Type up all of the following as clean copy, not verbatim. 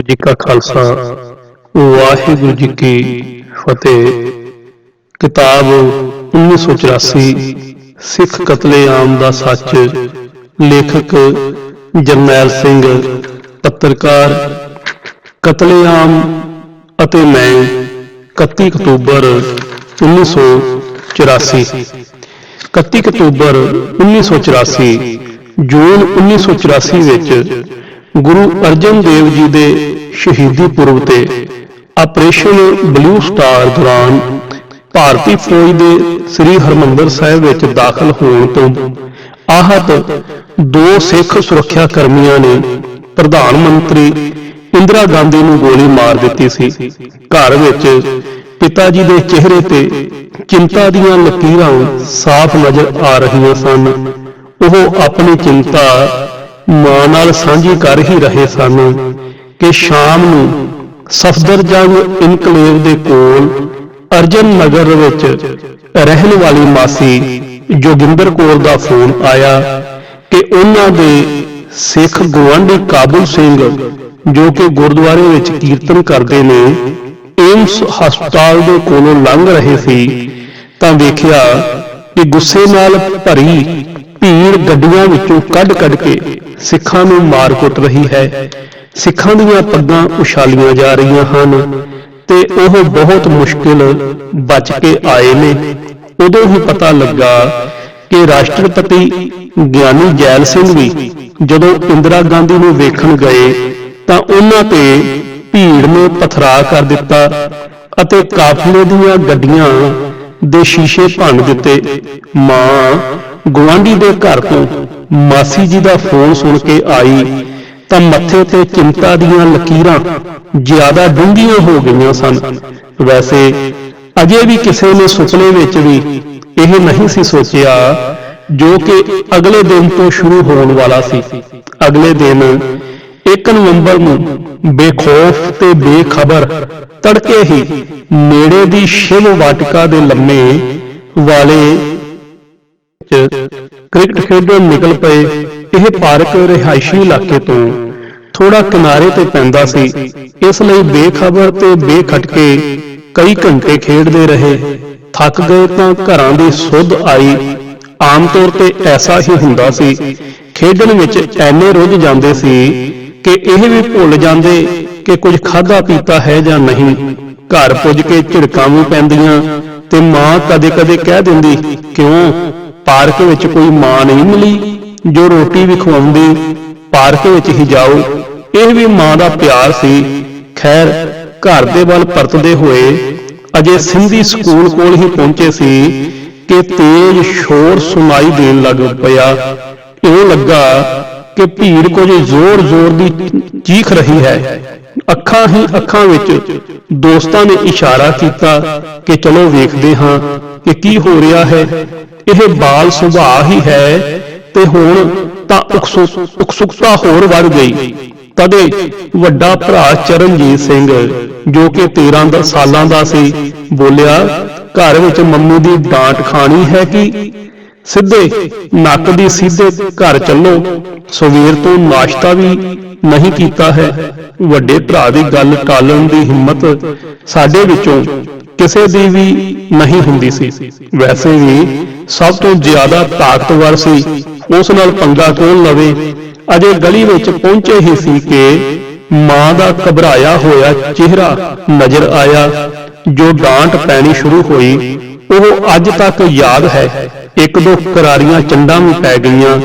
जी का खालसा वाहिगुरु जी की फतेह। किताब 1984 सिख कतलेआम दा सच। लेखक जरनैल सिंह। पत्रकार कतलेआम ਅਤੇ मैं 31 ਅਕਤੂਬਰ 1984। 31 ਅਕਤੂਬਰ 1984 ਜੂਨ 1984 ਵਿੱਚ ਗੁਰੂ ਅਰਜਨ ਦੇਵ ਜੀ ਦੇ ਸ਼ਹੀਦੀ ਪੁਰਬ ਤੇ ਆਪਰੇਸ਼ਨ ਬਲੂ ਸਟਾਰ ਦੌਰਾਨ ਭਾਰਤੀ ਫੌਜ ਦੇ ਸ੍ਰੀ ਹਰਿਮੰਦਰ ਸਾਹਿਬ ਵਿੱਚ ਦਾਖਲ ਹੋਣ ਤੋਂ ਆਹਤ 2 ਸਿੱਖ ਸੁਰੱਖਿਆ ਕਰਮੀਆਂ ਨੇ ਪ੍ਰਧਾਨ ਮੰਤਰੀ ਇੰਦਰਾ ਗਾਂਧੀ ਨੂੰ ਗੋਲੀ ਮਾਰ ਦਿੱਤੀ ਸੀ। ਘਰ ਵਿੱਚ ਪਿਤਾ ਜੀ ਦੇ ਚਿਹਰੇ ਤੇ ਚਿੰਤਾ ਦੀਆਂ ਲਕੀਰਾਂ ਸਾਫ਼ ਨਜ਼ਰ ਆ ਰਹੀਆਂ ਸਨ। ਉਹ ਆਪਣੀ ਚਿੰਤਾ ਮਾਂ ਨਾਲ ਸਾਂਝੀ ਕਰ ਹੀ ਰਹੇ ਸਨ ਕਿ ਸ਼ਾਮ ਨੂੰ ਸਫਦਰਜੰਗ ਇਨਕਲੇਵ ਦੇ ਕੋਲ ਅਰਜਨ ਨਗਰ ਵਿੱਚ ਰਹਿਣ ਵਾਲੀ ਮਾਸੀ ਜੋਗਿੰਦਰ ਕੌਰ ਦਾ ਫੋਨ ਆਇਆ ਕਿ ਉਹਨਾਂ ਦੇ ਸਿੱਖ ਗੁਆਂਢੀ ਕਾਬੁਲ ਸਿੰਘ ਜੋ ਕਿ ਗੁਰਦੁਆਰੇ ਵਿੱਚ ਕੀਰਤਨ ਕਰਦੇ ਨੇ ਏਮਸ ਹਸਪਤਾਲ ਦੇ ਕੋਲੋਂ ਲੰਘ ਰਹੇ ਸੀ ਤਾਂ ਵੇਖਿਆ ਕਿ ਗੁੱਸੇ ਨਾਲ ਭਰੀ ਭੀੜ ਗੱਡੀਆਂ ਵਿੱਚੋਂ ਕੱਢ ਕੇ ਸਿੱਖਾਂ ਨੂੰ ਮਾਰ ਕੁੱਟ ਰਹੀ ਹੈ। ਸਿੱਖਾਂ ਦੀਆਂ ਪੱਗਾਂ ਉਛਾਲੀਆਂ ਜਾ ਰਹੀਆਂ ਹਨ ਤੇ ਉਹ ਬਹੁਤ ਮੁਸ਼ਕਿਲ ਬਚ ਕੇ ਆਏ ਨੇ। ਉਦੋਂ ਹੀ ਪਤਾ ਲੱਗਾ ਕਿ ਰਾਸ਼ਟਰਪਤੀ ਗਿਆਨੀ ਜੈਲ ਸਿੰਘ ਵੀ ਜਦੋਂ ਇੰਦਰਾ ਗਾਂਧੀ ਨੂੰ ਵੇਖਣ ਗਏ ਤਾਂ ਉਹਨਾਂ ਤੇ ਭੀੜ ਨੇ ਪਥਰਾ ਕਰ ਦਿੱਤਾ ਅਤੇ ਕਾਫਲੇ ਦੀਆਂ ਗੱਡੀਆਂ ਦੇ ਸ਼ੀਸ਼ੇ ਭੰਨ ਦਿੱਤੇ। ਮਾਂ ਗੁਆਂਢੀ ਦੇ ਘਰ ਤੋਂ ਮਾਸੀ ਜੀ ਦਾ ਫੋਨ ਸੁਣ ਕੇ ਆਈ ਤਾਂ ਮੱਥੇ ਤੇ ਚਿੰਤਾ ਦੀਆਂ ਲਕੀਰਾਂ ਜ਼ਿਆਦਾ ਡੂੰਘੀਆਂ ਹੋ ਗਈਆਂ ਸਨ। ਵੈਸੇ ਅਜੇ ਵੀ ਕਿਸੇ ਨੇ ਸੁਪਨੇ ਵਿੱਚ ਵੀ ਇਹ ਨਹੀਂ ਸੀ ਸੋਚਿਆ ਜੋ ਕਿ ਅਗਲੇ ਦਿਨ ਤੋਂ ਸ਼ੁਰੂ ਹੋਣ ਵਾਲਾ ਸੀ। ਅਗਲੇ ਦਿਨ 1 ਨਵੰਬਰ ਨੂੰ ਬੇਖੌਫ ਤੇ ਬੇਖਬਰ ਤੜਕੇ ਹੀ ਨੇੜੇ ਦੀ ਸ਼ਿਵ ਵਾਟਿਕਾ ਦੇ ਲੰਮੇ ਵਾਲੇ ਕ੍ਰਿਕਟ ਖੇਡਣ ਨਿਕਲ ਪਏ। ਇਹ ਪਾਰਕ ਰਿਹਾਇਸ਼ੀ ਇਲਾਕੇ ਤੋਂ ਥੋੜਾ ਕਿਨਾਰੇ ਤੇ ਪੈਂਦਾ ਸੀ, ਇਸ ਲਈ ਬੇਖਬਰ ਤੇ ਬੇਖਟਕੇ ਕਈ ਘੰਟੇ ਖੇਡਦੇ ਰਹੇ। ਥੱਕ ਗਏ ਤਾਂ ਘਰਾਂ ਦੀ ਸੁੱਧ ਆਈ। ਆਮ ਤੌਰ ਤੇ ਐਸਾ ਹੀ ਹੁੰਦਾ ਸੀ। ਖੇਡਣ ਵਿੱਚ ਐਨੇ ਰੁੱਝ ਜਾਂਦੇ ਸੀ ਕਿ ਇਹ ਵੀ ਭੁੱਲ ਜਾਂਦੇ ਕਿ ਕੁਝ ਖਾਧਾ ਪੀਤਾ ਹੈ ਜਾਂ ਨਹੀਂ। ਘਰ ਪੁੱਜ ਕੇ ਝਿੜਕਾਂ ਵੀ ਪੈਂਦੀਆਂ ਤੇ ਮਾਂ ਕਦੇ-ਕਦੇ ਕਹਿ ਦਿੰਦੀ, ਕਿਉਂ ਪਾਰਕ ਵਿੱਚ ਕੋਈ ਮਾਂ ਨਹੀਂ ਮਿਲੀ ਜੋ ਰੋਟੀ ਵੀ ਖਵਾਉਂਦੀ, ਪਾਰਕ ਵਿੱਚ ਹੀ ਜਾਓ। ਇਹ ਵੀ ਮਾਂ ਦਾ ਪਿਆਰ ਸੀ। ਖੈਰ ਘਰ ਦੇ ਵੱਲ ਪਰਤਦੇ ਹੋਏ ਅਜੇ ਸਿੰਧੀ ਸਕੂਲ ਕੋਲ ਹੀ ਪਹੁੰਚੇ ਸੀ ਕਿ ਤੇਜ਼ ਸ਼ੋਰ ਸੁਣਾਈ ਦੇਣ ਲੱਗ ਪਿਆ। ਇਉਂ ਲੱਗਾ ਕਿ ਭੀੜ ਕੁਝ ਜ਼ੋਰ-ਜ਼ੋਰ ਦੀ ਚੀਖ ਰਹੀ ਹੈ। ਅੱਖਾਂ ਹੀ ਅੱਖਾਂ ਵਿੱਚ ਦੋਸਤਾਂ ਨੇ ਇਸ਼ਾਰਾ ਕੀਤਾ ਕਿ ਚਲੋ ਵੇਖਦੇ ਹਾਂ ਕਿ ਕੀ ਹੋ ਰਿਹਾ ਹੈ। ਇਹ ਬਾਲ ਸੁਭਾਅ ਹੀ ਹੈ ਤੇ ਹੁਣ ਤਾਂ ਉਕਸੁਕਤਾ ਹੋਰ ਵੱਧ ਗਈ। ਤਦੇ ਵੱਡਾ ਭਰਾ ਚਰਨਜੀਤ ਸਿੰਘ ਜੋ ਕਿ 13 ਸਾਲਾਂ ਦਾ ਸੀ ਬੋਲਿਆ, ਘਰ ਵਿੱਚ ਮੰਮੀ ਦੀ ਡਾਂਟ ਖਾਣੀ ਹੈ ਕਿ ਸਿੱਧੇ ਨੱਕ ਦੀ ਸਿੱਧੇ ਘਰ ਚੱਲੋ, ਸਵੇਰ ਤੋਂ ਨਾਸ਼ਤਾ ਵੀ ਨਹੀਂ ਕੀਤਾ ਹੈ। ਵੱਡੇ ਭਰਾ ਦੀ ਗੱਲ ਟਾਲਣ ਦੀ ਹਿੰਮਤ ਸਾਡੇ ਵਿੱਚੋਂ ਕਿਸੇ ਦੀ ਵੀ ਨਹੀਂ ਹੁੰਦੀ ਸੀ। ਵੈਸੇ ਵੀ ਸਭ ਤੋਂ ਜ਼ਿਆਦਾ ਤਾਕਤਵਰ ਸੀ, ਉਸ ਨਾਲ ਪੰਗਾ ਕੌਣ ਲਵੇ। ਅਜੇ ਗਲੀ ਵਿੱਚ ਪਹੁੰਚੇ ਹੀ ਸੀ ਕਿ ਮਾਂ ਦਾ ਘਬਰਾਇਆ ਹੋਇਆ ਚਿਹਰਾ ਨਜ਼ਰ ਆਇਆ। ਜੋ ਡਾਂਟ ਪੈਣੀ ਸ਼ੁਰੂ ਹੋਈ ਉਹ ਅੱਜ ਤੱਕ ਯਾਦ ਹੈ। 1-2 ਕਰਾਰੀਆਂ ਚੰਡਾਂ ਵੀ ਪੈ ਗਈਆਂ।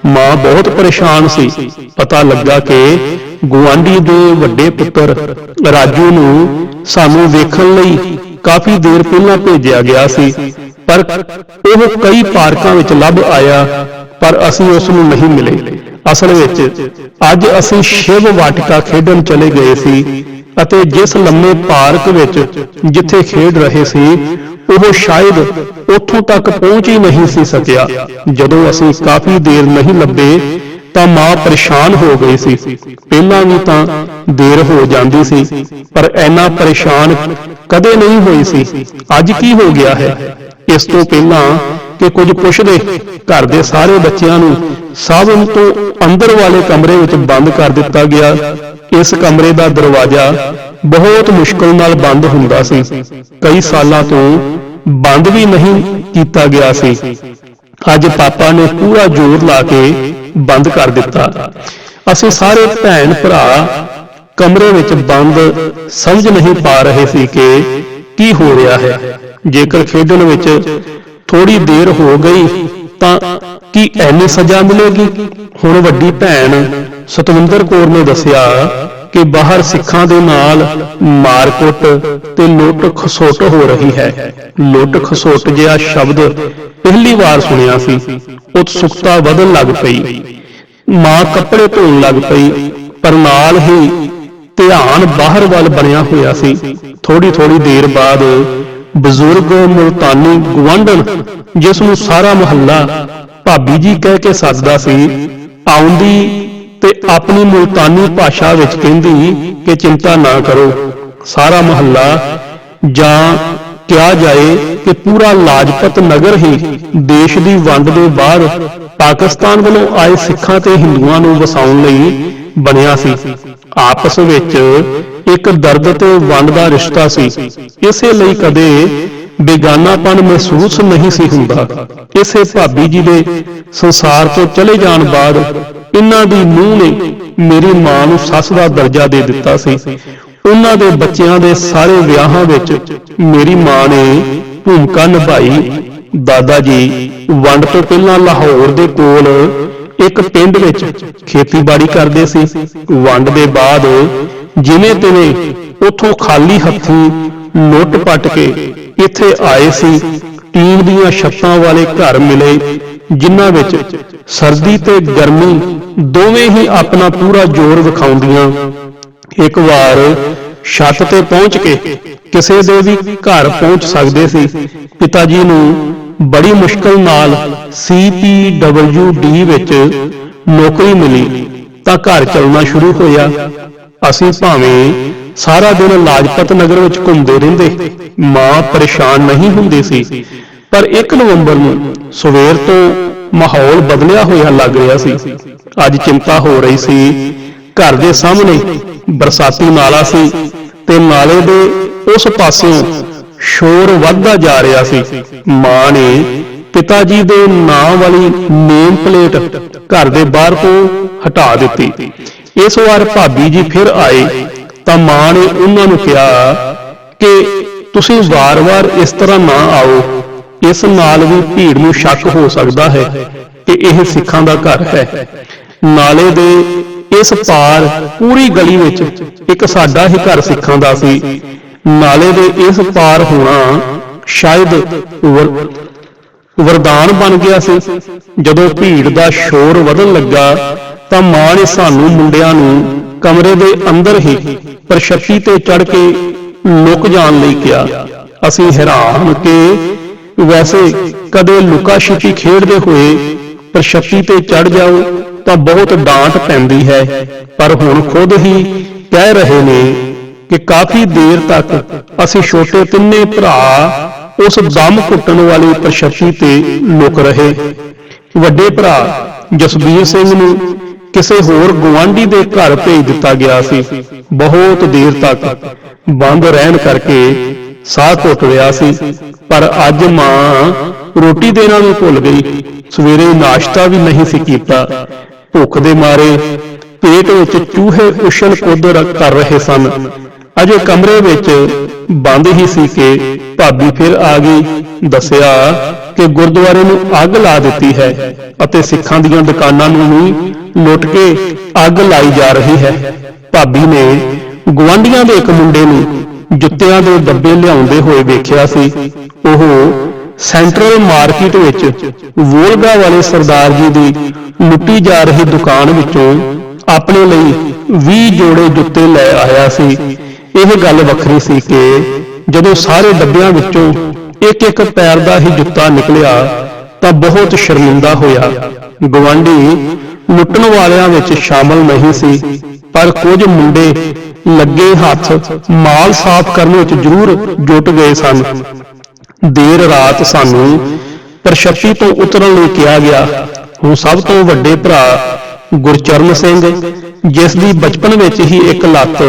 ਮਾਂ ਬਹੁਤ ਪਰੇਸ਼ਾਨ ਸੀ। ਪਤਾ ਲੱਗਾ ਕਿ ਗੁਆਂਢੀ ਦੇ ਵੱਡੇ ਪੁੱਤਰ ਰਾਜੂ ਨੂੰ ਸਾਨੂੰ ਵੇਖਣ ਲਈ ਕਾਫੀ ਦੇਰ ਪਹਿਲਾਂ ਭੇਜਿਆ ਗਿਆ ਸੀ, ਪਰ ਉਹ ਕਈ ਪਾਰਕਾਂ ਵਿੱਚ ਲੱਭ ਆਇਆ, ਪਰ ਅਸੀਂ ਉਸ ਨੂੰ ਨਹੀਂ ਮਿਲੇ। ਅਸਲ ਵਿੱਚ ਅੱਜ ਅਸੀਂ ਸ਼ਿਵ ਵਾਟਿਕਾ ਖੇਡਣ ਚਲੇ ਗਏ ਸੀ ਅਤੇ ਜਿਸ ਲੰਮੇ ਪਾਰਕ ਵਿੱਚ ਜਿੱਥੇ ਖੇਡ ਰਹੇ ਸੀ ਉਹ ਸ਼ਾਇਦ ਉੱਥੋਂ ਤੱਕ ਪਹੁੰਚ ਹੀ ਨਹੀਂ ਸੀ ਸਕਿਆ। ਜਦੋਂ ਅਸੀਂ ਕਾਫੀ ਦੇਰ ਨਹੀਂ ਲੱਭੇ ਤਾਂ ਮਾਂ ਪਰੇਸ਼ਾਨ ਹੋ ਗਈ ਸੀ। ਪਹਿਲਾਂ ਵੀ ਤਾਂ ਦੇਰ ਹੋ ਜਾਂਦੀ ਸੀ ਪਰ ਇੰਨਾ ਪਰੇਸ਼ਾਨ ਕਦੇ ਨਹੀਂ ਹੋਈ ਸੀ। ਅੱਜ ਕੀ ਹੋ ਗਿਆ ਹੈ? ਇਸ ਤੋਂ ਪਹਿਲਾਂ ਕਿ ਕੁਝ ਪੁੱਛਦੇ ਘਰ ਦੇ ਸਾਰੇ ਬੱਚਿਆਂ ਨੂੰ ਸਭ ਤੋਂ ਅੰਦਰ ਵਾਲੇ ਕਮਰੇ ਵਿੱਚ ਬੰਦ ਕਰ ਦਿੱਤਾ ਗਿਆ। ਇਸ ਕਮਰੇ ਦਾ ਦਰਵਾਜ਼ਾ ਬਹੁਤ ਮੁਸ਼ਕਲ ਨਾਲ ਬੰਦ ਹੁੰਦਾ ਸੀ। ਕਈ ਸਾਲਾਂ ਤੋਂ ਬੰਦ ਵੀ ਨਹੀਂ ਕੀਤਾ ਗਿਆ ਸੀ। ਅੱਜ ਪਾਪਾ ਨੇ ਪੂਰਾ ਜ਼ੋਰ ਲਾ ਕੇ ਬੰਦ ਕਰ ਦਿੱਤਾ। ਅਸੀਂ ਸਾਰੇ ਭੈਣ ਭਰਾ ਕਮਰੇ ਵਿੱਚ ਬੰਦ ਸਮਝ ਨਹੀਂ ਪਾ ਰਹੇ ਸੀ ਕਿ ਕੀ ਹੋ ਰਿਹਾ ਹੈ। ਜੇਕਰ ਖੇਡਣ ਵਿੱਚ ਥੋੜੀ ਦੇਰ ਹੋ ਗਈ ਤਾਂ ਕੀ ਐਨੀ ਸਜ਼ਾ ਮਿਲੇਗੀ? ਹੁਣ ਵੱਡੀ ਭੈਣ ਸਤਵਿੰਦਰ ਕੌਰ ਨੇ ਦੱਸਿਆ ਕਿ ਬਾਹਰ ਸਿੱਖਾਂ ਦੇ ਨਾਲ ਮਾਰਕੁੱਟ ਤੇ ਲੁੱਟ ਖਸੁੱਟ ਹੋ ਰਹੀ ਹੈ। ਲੁੱਟ ਖਸੁੱਟ ਜਿਹਾ ਸ਼ਬਦ ਪਹਿਲੀ ਵਾਰ ਸੁਣਿਆ ਸੀ। ਉਤਸੁਕਤਾ ਵਧਣ ਲੱਗ ਪਈ। ਮਾਂ ਕੱਪੜੇ ਧੋਣ ਲੱਗ ਪਈ, ਪਰ ਨਾਲ ਹੀ ਧਿਆਨ ਬਾਹਰ ਵੱਲ ਬਣਿਆ ਹੋਇਆ ਸੀ। ਥੋੜੀ ਦੇਰ ਬਾਅਦ ਬਜ਼ੁਰਗ ਮੁਲਤਾਨੀ ਗੁਆਂਢਣ, ਜਿਸ ਨੂੰ ਸਾਰਾ ਮੁਹੱਲਾ ਭਾਬੀ ਜੀ ਕਹਿ ਕੇ ਸੱਦਦਾ ਸੀ, ਆਉਂਦੀ ਤੇ ਆਪਣੀ ਮੁਲਤਾਨੀ ਭਾਸ਼ਾ ਵਿੱਚ ਕਹਿੰਦੀ ਕਿ ਚਿੰਤਾ ਨਾ ਕਰੋ। ਸਾਰਾ ਮੁਹੱਲਾ ਜਾਂ ਕਿਹਾ ਜਾਏ ਕਿ ਪੂਰਾ ਲਾਜਪਤ ਨਗਰ ਹੀ ਦੇਸ਼ ਦੀ ਵੰਡ ਦੇ ਬਾਅਦ ਪਾਕਿਸਤਾਨ ਵੱਲੋਂ ਆਏ ਸਿੱਖਾਂ ਤੇ ਹਿੰਦੂਆਂ ਨੂੰ ਵਸਾਉਣ ਲਈ ਬਣਿਆ ਸੀ। ਆਪਸ ਵਿੱਚ ਇੱਕ ਦਰਦ ਤੇ ਵੰਡ ਦਾ ਰਿਸ਼ਤਾ ਸੀ। ਇਸੇ ਲਈ ਕਦੇ ਬੇਗਾਨਾਪਨ ਮਹਿਸੂਸ ਨਹੀਂ ਸੀ ਹੁੰਦਾ। ਇਸੇ ਭਾਬੀ ਜੀ ਦੇ ਸੰਸਾਰ ਤੋਂ ਚਲੇ ਜਾਣ ਬਾਅਦ ਇਹਨਾਂ ਦੀ ਨੂੰਹ ਨੇ ਮੇਰੀ ਮਾਂ ਨੂੰ ਸੱਸ ਦਾ ਦਰਜਾ ਦੇ ਦਿੱਤਾ ਸੀ। ਉਹਨਾਂ ਦੇ ਬੱਚਿਆਂ ਦੇ ਸਾਰੇ ਵਿਆਹਾਂ ਵਿੱਚ ਮੇਰੀ ਮਾਂ ਨੇ ਭੂਮਿਕਾ ਨਿਭਾਈ। ਦਾਦਾ ਜੀ ਵੰਡ ਤੋਂ ਪਹਿਲਾਂ ਲਾਹੌਰ ਦੇ ਕੋਲ ਇੱਕ ਪਿੰਡ ਵਿੱਚ ਖੇਤੀਬਾੜੀ ਕਰਦੇ ਸੀ। ਵੰਡ ਦੇ ਬਾਅਦ ਜਿਵੇਂ ਤਿਵੇਂ ਉੱਥੋਂ ਖਾਲੀ ਹੱਥੀਂ ਲੁੱਟ ਪੱਟ ਕੇ ਇੱਥੇ ਆਏ ਸੀ। ਟੀਨ ਦੀਆਂ ਛੱਤਾਂ ਵਾਲੇ ਘਰ ਮਿਲੇ, ਜਿਨ੍ਹਾਂ ਵਿੱਚ ਸਰਦੀ ਤੇ ਗਰਮੀ ਦੋਵੇਂ ਹੀ ਆਪਣਾ ਪੂਰਾ ਜ਼ੋਰ ਵਿਖਾਉਂਦੀਆਂ। ਇੱਕ ਵਾਰ ਛੱਤ ਤੇ ਪਹੁੰਚ ਕੇ ਕਿਸੇ ਦੇ ਵੀ ਘਰ ਪਹੁੰਚ ਸਕਦੇ ਸੀ। ਪਿਤਾ ਜੀ ਨੂੰ ਬੜੀ ਮੁਸ਼ਕਲ ਨਾਲ CPWD ਵਿੱਚ ਨੌਕਰੀ ਮਿਲੀ ਤਾਂ ਘਰ ਚੱਲਣਾ ਸ਼ੁਰੂ ਹੋਇਆ। ਅਸੀਂ ਭਾਵੇਂ ਸਾਰਾ ਦਿਨ ਲਾਜਪਤ ਨਗਰ ਵਿੱਚ ਘੁੰਮਦੇ ਰਹਿੰਦੇ, ਮਾਂ ਪਰੇਸ਼ਾਨ ਨਹੀਂ ਹੁੰਦੀ ਸੀ। ਪਰ 1 ਨਵੰਬਰ ਨੂੰ ਸਵੇਰ ਤੋਂ ਮਾਹੌਲ ਬਦਲਿਆ ਹੋਇਆ ਲੱਗ ਰਿਹਾ ਸੀ। ਅੱਜ ਚਿੰਤਾ ਹੋ ਰਹੀ ਸੀ। ਘਰ ਦੇ ਸਾਹਮਣੇ ਬਰਸਾਤੀ ਨਾਲਾ ਸੀ ਤੇ ਨਾਲੇ ਦੇ ਉਸ ਪਾਸਿਓਂ ਸ਼ੋਰ ਵੱਧਦਾ ਜਾ ਰਿਹਾ ਸੀ। ਮਾਂ ਨੇ ਪਿਤਾ ਜੀ ਦੇ ਨਾਂ ਵਾਲੀ ਨੇਮ ਪਲੇਟ ਘਰ ਦੇ ਬਾਹਰ ਤੋਂ ਹਟਾ ਦਿੱਤੀ। ਇਸ ਵਾਰ ਭਾਬੀ ਜੀ ਫਿਰ ਆਏ ਤਾਂ ਮਾਂ ਨੇ ਉਹਨਾਂ ਨੂੰ ਕਿਹਾ ਕਿ ਤੁਸੀਂ ਵਾਰ-ਵਾਰ ਇਸ ਤਰ੍ਹਾਂ ਨਾ ਆਓ। ਇਸ ਨਾਲ ਵੀ ਭੀੜ ਨੂੰ ਸ਼ੱਕ ਹੋ ਸਕਦਾ ਹੈ ਕਿ ਇਹ ਸਿੱਖਾਂ ਦਾ ਘਰ ਹੈ। ਨਾਲੇ ਦੇ ਇਸ ਪਾਰ ਪੂਰੀ ਗਲੀ ਵਿੱਚ ਇੱਕ ਸਾਡਾ ਹੀ ਘਰ ਸਿੱਖਾਂ ਦਾ ਸੀ। ਨਾਲੇ ਦੇ ਇਸ ਪਾਰ ਹੋਣਾ ਸ਼ਾਇਦ ਵਰਦਾਨ ਬਣ ਗਿਆ ਸੀ। ਜਦੋਂ ਭੀੜ ਦਾ ਸ਼ੋਰ ਵਧਣ ਲੱਗਾ ਤਾਂ ਮਾਂ ਨੇ ਸਾਨੂੰ ਮੁੰਡਿਆਂ ਨੂੰ ਕਮਰੇ ਦੇ ਅੰਦਰ ਹੀ ਪਰਛੱਤੀ ਤੇ ਚੜ੍ਹ ਕੇ ਲੁਕ ਜਾਣ ਲਈ ਕਿਹਾ। ਅਸੀਂ ਹੈਰਾਨ ਕਿ ਵੈਸੇ ਕਦੇ ਲੁਕਾ ਛਿਪੀ ਖੇਡਦੇ ਹੋਏ ਪਰਛੱਤੀ ਤੇ ਚੜ੍ਹ ਜਾਓ ਤਾਂ ਬਹੁਤ ਡਾਂਟ ਪੈਂਦੀ ਹੈ, ਪਰ ਹੁਣ ਖੁਦ ਹੀ ਕਹਿ ਰਹੇ ਨੇ ਕਿ ਕਾਫੀ ਦੇਰ ਤੱਕ ਅਸੀਂ ਛੋਟੇ ਤਿੰਨੇ ਭਰਾ ਉਸ ਦਮ ਘੁੱਟਣ ਵਾਲੀ ਪਰਛੱਤੀ ਤੇ ਲੁਕ ਰਹੇ। ਵੱਡੇ ਭਰਾ ਜਸਬੀਰ ਸਿੰਘ ਨੂੰ ਕਿਸੇ ਹੋਰ ਗੁਆਂਢੀ ਦੇ ਘਰ ਭੇਜ ਦਿੱਤਾ ਗਿਆ ਸੀ। ਬਹੁਤ ਦੇਰ ਤੱਕ ਬੰਦ ਰਹਿਣ ਕਰਕੇ ਸਾਹ ਘੁੱਟ ਰਿਹਾ ਸੀ, ਪਰ ਅੱਜ ਮਾਂ ਰੋਟੀ ਦੇਣਾ ਵੀ ਭੁੱਲ ਗਈ। ਸਵੇਰੇ ਨਾਸ਼ਤਾ ਵੀ ਨਹੀਂ ਸੀ ਕੀਤਾ। ਭੁੱਖ ਦੇ ਮਾਰੇ ਪੇਟ ਵਿੱਚ ਚੂਹੇ ਉਛਲ ਕੁੱਦ ਕਰ ਰਹੇ ਸਨ। ਅਜੇ ਕਮਰੇ ਵਿੱਚ ਬੰਦ ਹੀ ਸੀ ਕਿ ਭਾਬੀ ਫਿਰ ਆ ਗਈ। ਦੱਸਿਆ ਕਿ ਗੁਰਦੁਆਰੇ ਨੂੰ ਅੱਗ ਲਾ ਦਿੱਤੀ ਹੈ ਅਤੇ ਸਿੱਖਾਂ ਦੀਆਂ ਦੁਕਾਨਾਂ ਨੂੰ ਵੀ ਲੁੱਟ ਕੇ ਅੱਗ ਲਾਈ ਜਾ ਰਹੀ ਹੈ। ਭਾਬੀ ਨੇ ਗੁਆਂਢੀਆਂ ਦੇ ਇੱਕ ਮੁੰਡੇ ਨੂੰ ਜੁੱਤਿਆਂ ਦੇ ਡੱਬੇ ਲਿਆਉਂਦੇ ਹੋਏ ਵੇਖਿਆ ਸੀ। ਉਹ ਸੈਂਟਰਲ ਮਾਰਕੀਟ ਵਿੱਚ ਵੋਲਗਾ ਵਾਲੇ ਸਰਦਾਰ ਜੀ ਦੀ ਲੁੱਟੀ ਜਾ ਰਹੀ ਦੁਕਾਨ ਵਿੱਚੋਂ ਆਪਣੇ ਲਈ 20 ਜੋੜੇ ਜੁੱਤੇ ਲੈ ਆਇਆ ਸੀ। ਇਹ ਗੱਲ ਵੱਖਰੀ ਸੀ ਕਿ ਜਦੋਂ ਸਾਰੇ ਡੱਬਿਆਂ ਵਿੱਚੋਂ ਇੱਕ ਪੈਰ ਦਾ ਹੀ ਜੁੱਤਾ ਨਿਕਲਿਆ ਤਾਂ ਬਹੁਤ ਸ਼ਰਮਿੰਦਾ ਹੋਇਆ। ਗੁਆਂਢੀ ਲੁੱਟਣ ਵਾਲਿਆਂ ਵਿੱਚ ਸ਼ਾਮਲ ਨਹੀਂ ਸੀ, ਪਰ ਕੁਝ ਮੁੰਡੇ ਲੱਗੇ ਹੱਥ ਮਾਲ ਸਾਫ਼ ਕਰਨ ਵਿੱਚ ਜ਼ਰੂਰ ਜੁਟ ਗਏ ਸਨ। ਦੇਰ ਰਾਤ ਸਾਨੂੰ ਪ੍ਰਸ਼ਪਤੀ ਤੋਂ ਉਤਰਨ ਲਈ ਕਿਹਾ ਗਿਆ। ਹੁਣ ਸਭ ਤੋਂ ਵੱਡੇ ਭਰਾ ਗੁਰਚਰਨ ਸਿੰਘ, ਜਿਸ ਦੀ ਬਚਪਨ ਵਿੱਚ ਹੀ ਇੱਕ ਲੱਤ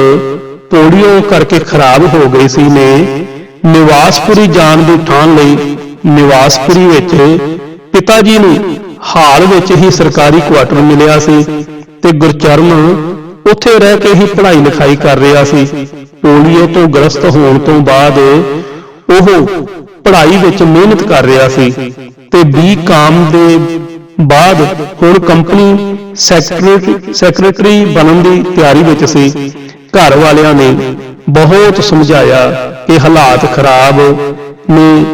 ਪੋਲੀਓ ਕਰਕੇ ਖਰਾਬ ਹੋ ਗਈ ਸੀ, ਨੇ ਨਿਵਾਸਪੁਰੀ ਜਾਣ ਦੀ ਠਾਣ ਲਈ। ਨਿਵਾਸਪੁਰੀ ਵਿੱਚ ਪਿਤਾ ਜੀ ਨੂੰ ਹਾਲ ਵਿੱਚ ਹੀ ਸਰਕਾਰੀ ਕੁਆਟਰ ਮਿਲਿਆ ਸੀ ਤੇ ਗੁਰਚਰਨ ਉੱਥੇ ਰਹਿ ਕੇ ਹੀ ਪੜ੍ਹਾਈ ਲਿਖਾਈ ਕਰ ਰਿਹਾ ਸੀ। ਪੋਲੀਓ ਤੋਂ ਗ੍ਰਸਤ ਹੋਣ ਤੋਂ ਬਾਅਦ ਉਹ ਪੜ੍ਹਾਈ ਵਿੱਚ ਮਿਹਨਤ ਕਰ ਰਿਹਾ ਸੀ ਤੇ B.Com ਦੇ ਬਾਅਦ ਹੁਣ ਕੰਪਨੀ ਸੈਕਟਰੀ ਬਣਨ ਦੀ ਤਿਆਰੀ ਵਿੱਚ ਸੀ। ਘਰ ਵਾਲਿਆਂ ਨੇ ਬਹੁਤ ਸਮਝਾਇਆ ਕਿ ਹਾਲਾਤ ਖਰਾਬ ਨੇ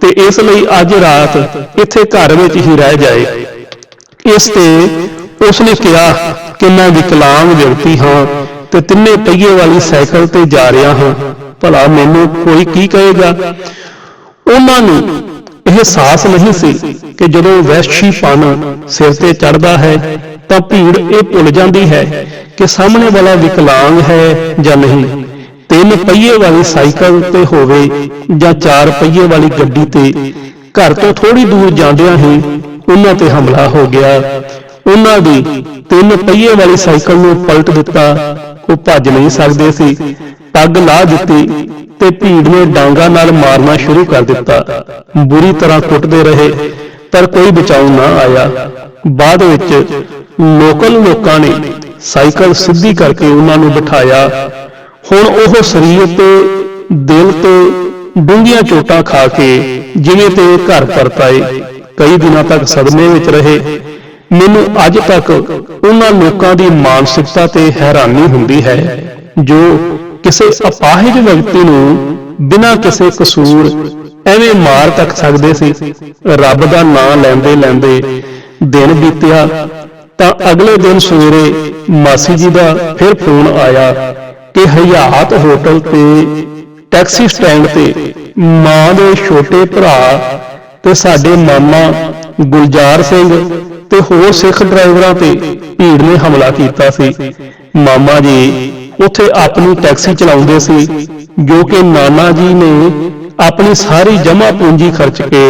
ਤੇ ਇਸ ਲਈ ਅੱਜ ਰਾਤ ਇੱਥੇ ਘਰ ਵਿੱਚ ਹੀ ਰਹਿ ਜਾਏ। ਇਸ ਤੇ ਉਸਨੇ ਕਿਹਾ ਕਿ ਮੈਂ ਵਿਕਲਾਂਗ ਵਿਅਕਤੀ ਹਾਂ ਤੇ 3 ਪਹੀਏ ਵਾਲੀ ਸਾਈਕਲ ਤੇ ਜਾ ਰਿਹਾ ਹਾਂ, ਭਲਾ ਮੈਨੂੰ ਕੋਈ ਕੀ ਕਹੇਗਾ। ਉਹਨਾਂ ਨੂੰ ਇਹ ਅਹਿਸਾਸ ਨਹੀਂ ਸੀ ਕਿ ਜਦੋਂ ਵਹਿਸ਼ੀਪਨ ਸਿਰ ਤੇ ਚੜ੍ਹਦਾ ਹੈ ਤਾਂ ਭੀੜ ਇਹ ਭੁੱਲ ਜਾਂਦੀ ਹੈ ਕਿ ਸਾਹਮਣੇ ਵਾਲਾ ਵਿਕਲਾਂਗ ਹੈ ਜਾਂ ਨਹੀਂ। 3 ਪਹੀਏ ਵਾਲੀ ਸਾਈਕਲ ਤੇ ਹੋਵੇ ਜਾਂ 4 ਪਹੀਏ ਵਾਲੀ ਗੱਡੀ ਤੇ, ਘਰ ਤੋਂ ਥੋੜੀ ਦੂਰ ਜਾਂਦਿਆਂ ਹੀ ਉਹਨਾਂ ਤੇ ਹਮਲਾ ਹੋ ਗਿਆ। ਉਹਨਾਂ ਦੀ 3 ਪਹੀਏ ਵਾਲੀ ਸਾਈਕਲ ਨੂੰ ਪਲਟ ਦਿੱਤਾ। ਉਹ ਭੱਜ ਨਹੀਂ ਸਕਦੇ ਸੀ। ਪੱਗ ਲਾ ਦਿੱਤੀ ਤੇ ਭੀੜ ਨੇ ਡਾਂਗਾ ਨਾਲ ਮਾਰਨਾ ਸ਼ੁਰੂ ਕਰ ਦਿੱਤਾ। ਬੁਰੀ ਤਰ੍ਹਾਂ ਕੁੱਟਦੇ ਰਹੇ ਪਰ ਕੋਈ ਬਚਾਉ ਨਾ ਆਇਆ। ਬਾਅਦ ਵਿੱਚ ਲੋਕਲ ਲੋਕਾਂ ਨੇ ਸਾਈਕਲ ਸਿੱਧੀ ਕਰਕੇ ਉਹਨਾਂ ਨੂੰ ਬਿਠਾਇਆ। ਹੁਣ ਉਹ ਸਰੀਰ ਤੇ ਦਿਲ ਤੇ ਡੂੰਘੀਆਂ ਚੋਟਾਂ ਖਾ ਕੇ ਜਿਵੇਂ ਤੇ ਘਰ ਪਰਤ ਆਏ। ਕਈ ਦਿਨਾਂ ਤੱਕ ਸਦਮੇ ਵਿੱਚ ਰਹੇ। ਮੈਨੂੰ ਅੱਜ ਤੱਕ ਉਹਨਾਂ ਲੋਕਾਂ ਦੀ ਮਾਨਸਿਕਤਾ ਤੇ ਹੈਰਾਨੀ ਹੁੰਦੀ ਹੈ ਜੋ ਕਿਸੇ ਅਪਾਹਿਜ ਵਿਅਕਤੀ ਨੂੰ ਬਿਨਾਂ ਕਿਸੇ ਕਸੂਰ ਐਵੇਂ ਮਾਰ ਤੱਕ ਸਕਦੇ ਸੀ। ਰੱਬ ਦਾ ਨਾਂ ਲੈਂਦੇ ਲੈਂਦੇ ਦਿਨ ਬੀਤਿਆ ਤਾਂ ਅਗਲੇ ਦਿਨ ਸਵੇਰੇ ਮਾਸੀ ਜੀ ਦਾ ਫਿਰ ਫੋਨ ਆਇਆ ਕਿ ਹਯਾਤ ਹੋਟਲ ਤੇ ਟੈਕਸੀ ਸਟੈਂਡ ਤੇ ਮਾਂ ਦੇ ਛੋਟੇ ਭਰਾ ਤੇ ਸਾਡੇ ਮਾਮਾ ਗੁਲਜ਼ਾਰ ਸਿੰਘ ਤੇ ਹੋਰ ਸਿੱਖ ਡਰਾਈਵਰਾਂ ਤੇ ਭੀੜ ਨੇ ਹਮਲਾ ਕੀਤਾ ਸੀ। ਮਾਮਾ ਜੀ ਉੱਥੇ ਆਪਣੀ ਟੈਕਸੀ ਚਲਾਉਂਦੇ ਸੀ ਜੋ ਕਿ ਨਾਨਾ ਜੀ ਨੇ ਆਪਣੀ ਸਾਰੀ ਜਮ੍ਹਾਂ ਪੂੰਜੀ ਖਰਚ ਕੇ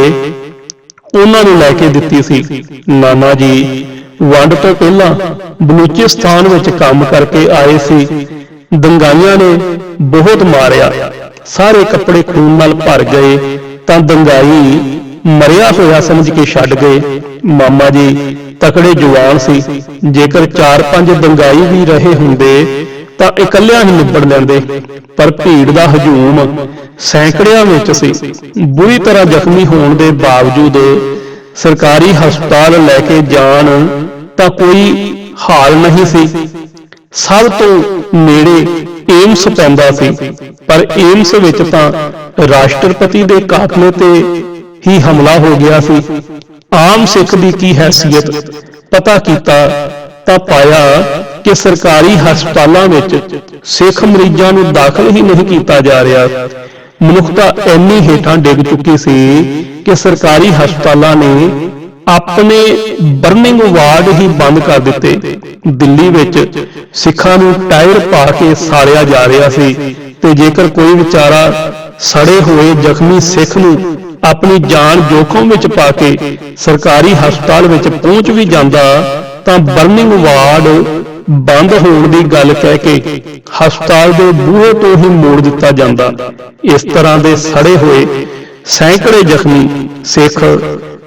ਉਹਨਾਂ ਨੂੰ ਲੈ ਕੇ ਦਿੱਤੀ ਸੀ। ਨਾਨਾ ਜੀ ਵੰਡ ਤੋਂ ਪਹਿਲਾਂ ਬਲੂਚਿਸਤਾਨ ਵਿੱਚ ਕੰਮ ਕਰਕੇ ਆਏ ਸੀ। ਦੰਗਾਈਆਂ ਨੇ ਬਹੁਤ ਮਾਰਿਆ, ਸਾਰੇ ਕੱਪੜੇ ਖੂਨ ਨਾਲ ਭਰ ਗਏ ਤਾਂ ਦੰਗਾਈ ਮਰਿਆ ਹੋਇਆ ਸਮਝ ਕੇ ਛੱਡ ਗਏ। ਮਾਮਾ ਜੀ ਤਕੜੇ ਜਵਾਨ ਸੀ। ਜੇਕਰ 4-5 ਦੰਗਾਈ ਵੀ ਰਹੇ ਹੁੰਦੇ ਤਾਂ ਇਕੱਲਿਆਂ ਹੀ ਨਿਬੜ ਲੈਂਦੇ, ਪਰ ਭੀੜ ਦਾ ਹਜੂਮ ਸੈਂਕੜਿਆਂ ਵਿੱਚ ਸੀ। ਬੁਰੀ ਤਰ੍ਹਾਂ ਜ਼ਖਮੀ ਹੋਣ ਦੇ ਬਾਵਜੂਦ ਸਰਕਾਰੀ ਹਸਪਤਾਲ ਲੈ ਕੇ ਜਾਣ ਤਾਂ ਕੋਈ ਹਾਲ ਨਹੀਂ ਸੀ। ਸਭ ਤੋਂ ਨੇੜੇ ਏਮਸ ਪੈਂਦਾ ਸੀ, ਪਰ ਏਮਸ ਵਿੱਚ ਤਾਂ ਰਾਸ਼ਟਰਪਤੀ ਦੇ ਕਾਫਲੇ ਤੇ ਹੀ ਹਮਲਾ ਹੋ ਗਿਆ ਸੀ। ਆਮ ਸਿੱਖ ਦੀ ਕੀ ਹੈਸੀਅਤ ਪਤਾ ਕੀਤਾ ਤਾਂ ਪਾਇਆ ਕਿ ਸਰਕਾਰੀ ਹਸਪਤਾਲਾਂ ਵਿੱਚ ਸਿੱਖ ਮਰੀਜ਼ਾਂ ਨੂੰ ਦਾਖਲ ਹੀ ਨਹੀਂ ਕੀਤਾ ਜਾ ਰਿਹਾ। ਮਨੁੱਖਤਾ ਇੰਨੀ ਹੇਠਾਂ ਡਿੱਗ ਚੁੱਕੀ ਸੀ ਕਿ ਸਰਕਾਰੀ ਹਸਪਤਾਲਾਂ ਨੇ ਆਪਣੇ ਬਰਨਿੰਗ ਵਾਰਡ ਹੀ ਬੰਦ ਕਰ ਦਿੱਤੇ। ਦਿੱਲੀ ਵਿੱਚ ਸਿੱਖਾਂ ਨੂੰ ਟਾਇਰ ਪਾ ਕੇ ਸਾੜਿਆ ਜਾ ਰਿਹਾ ਸੀ ਤੇ ਜੇਕਰ ਕੋਈ ਵਿਚਾਰਾ ਸੜੇ ਹੋਏ ਜ਼ਖਮੀ ਸਿੱਖ ਨੂੰ ਆਪਣੀ ਜਾਨ ਜੋਖਮ ਵਿੱਚ ਪਾ ਕੇ ਸਰਕਾਰੀ ਹਸਪਤਾਲ ਵਿੱਚ ਪਹੁੰਚ ਵੀ ਜਾਂਦਾ ਤਾਂ ਬਰਨਿੰਗ ਵਾਰਡ ਬੰਦ ਹੋਣ ਦੀ ਗੱਲ ਕਹਿ ਕੇ ਹਸਪਤਾਲ ਦੇ ਬੂਹੇ ਤੋਂ ਹੀ ਮੋੜ ਦਿੱਤਾ ਜਾਂਦਾ। ਇਸ ਤਰ੍ਹਾਂ ਦੇ ਸੜੇ ਹੋਏ ਸੈਂਕੜੇ ਜ਼ਖਮੀ ਸਿੱਖ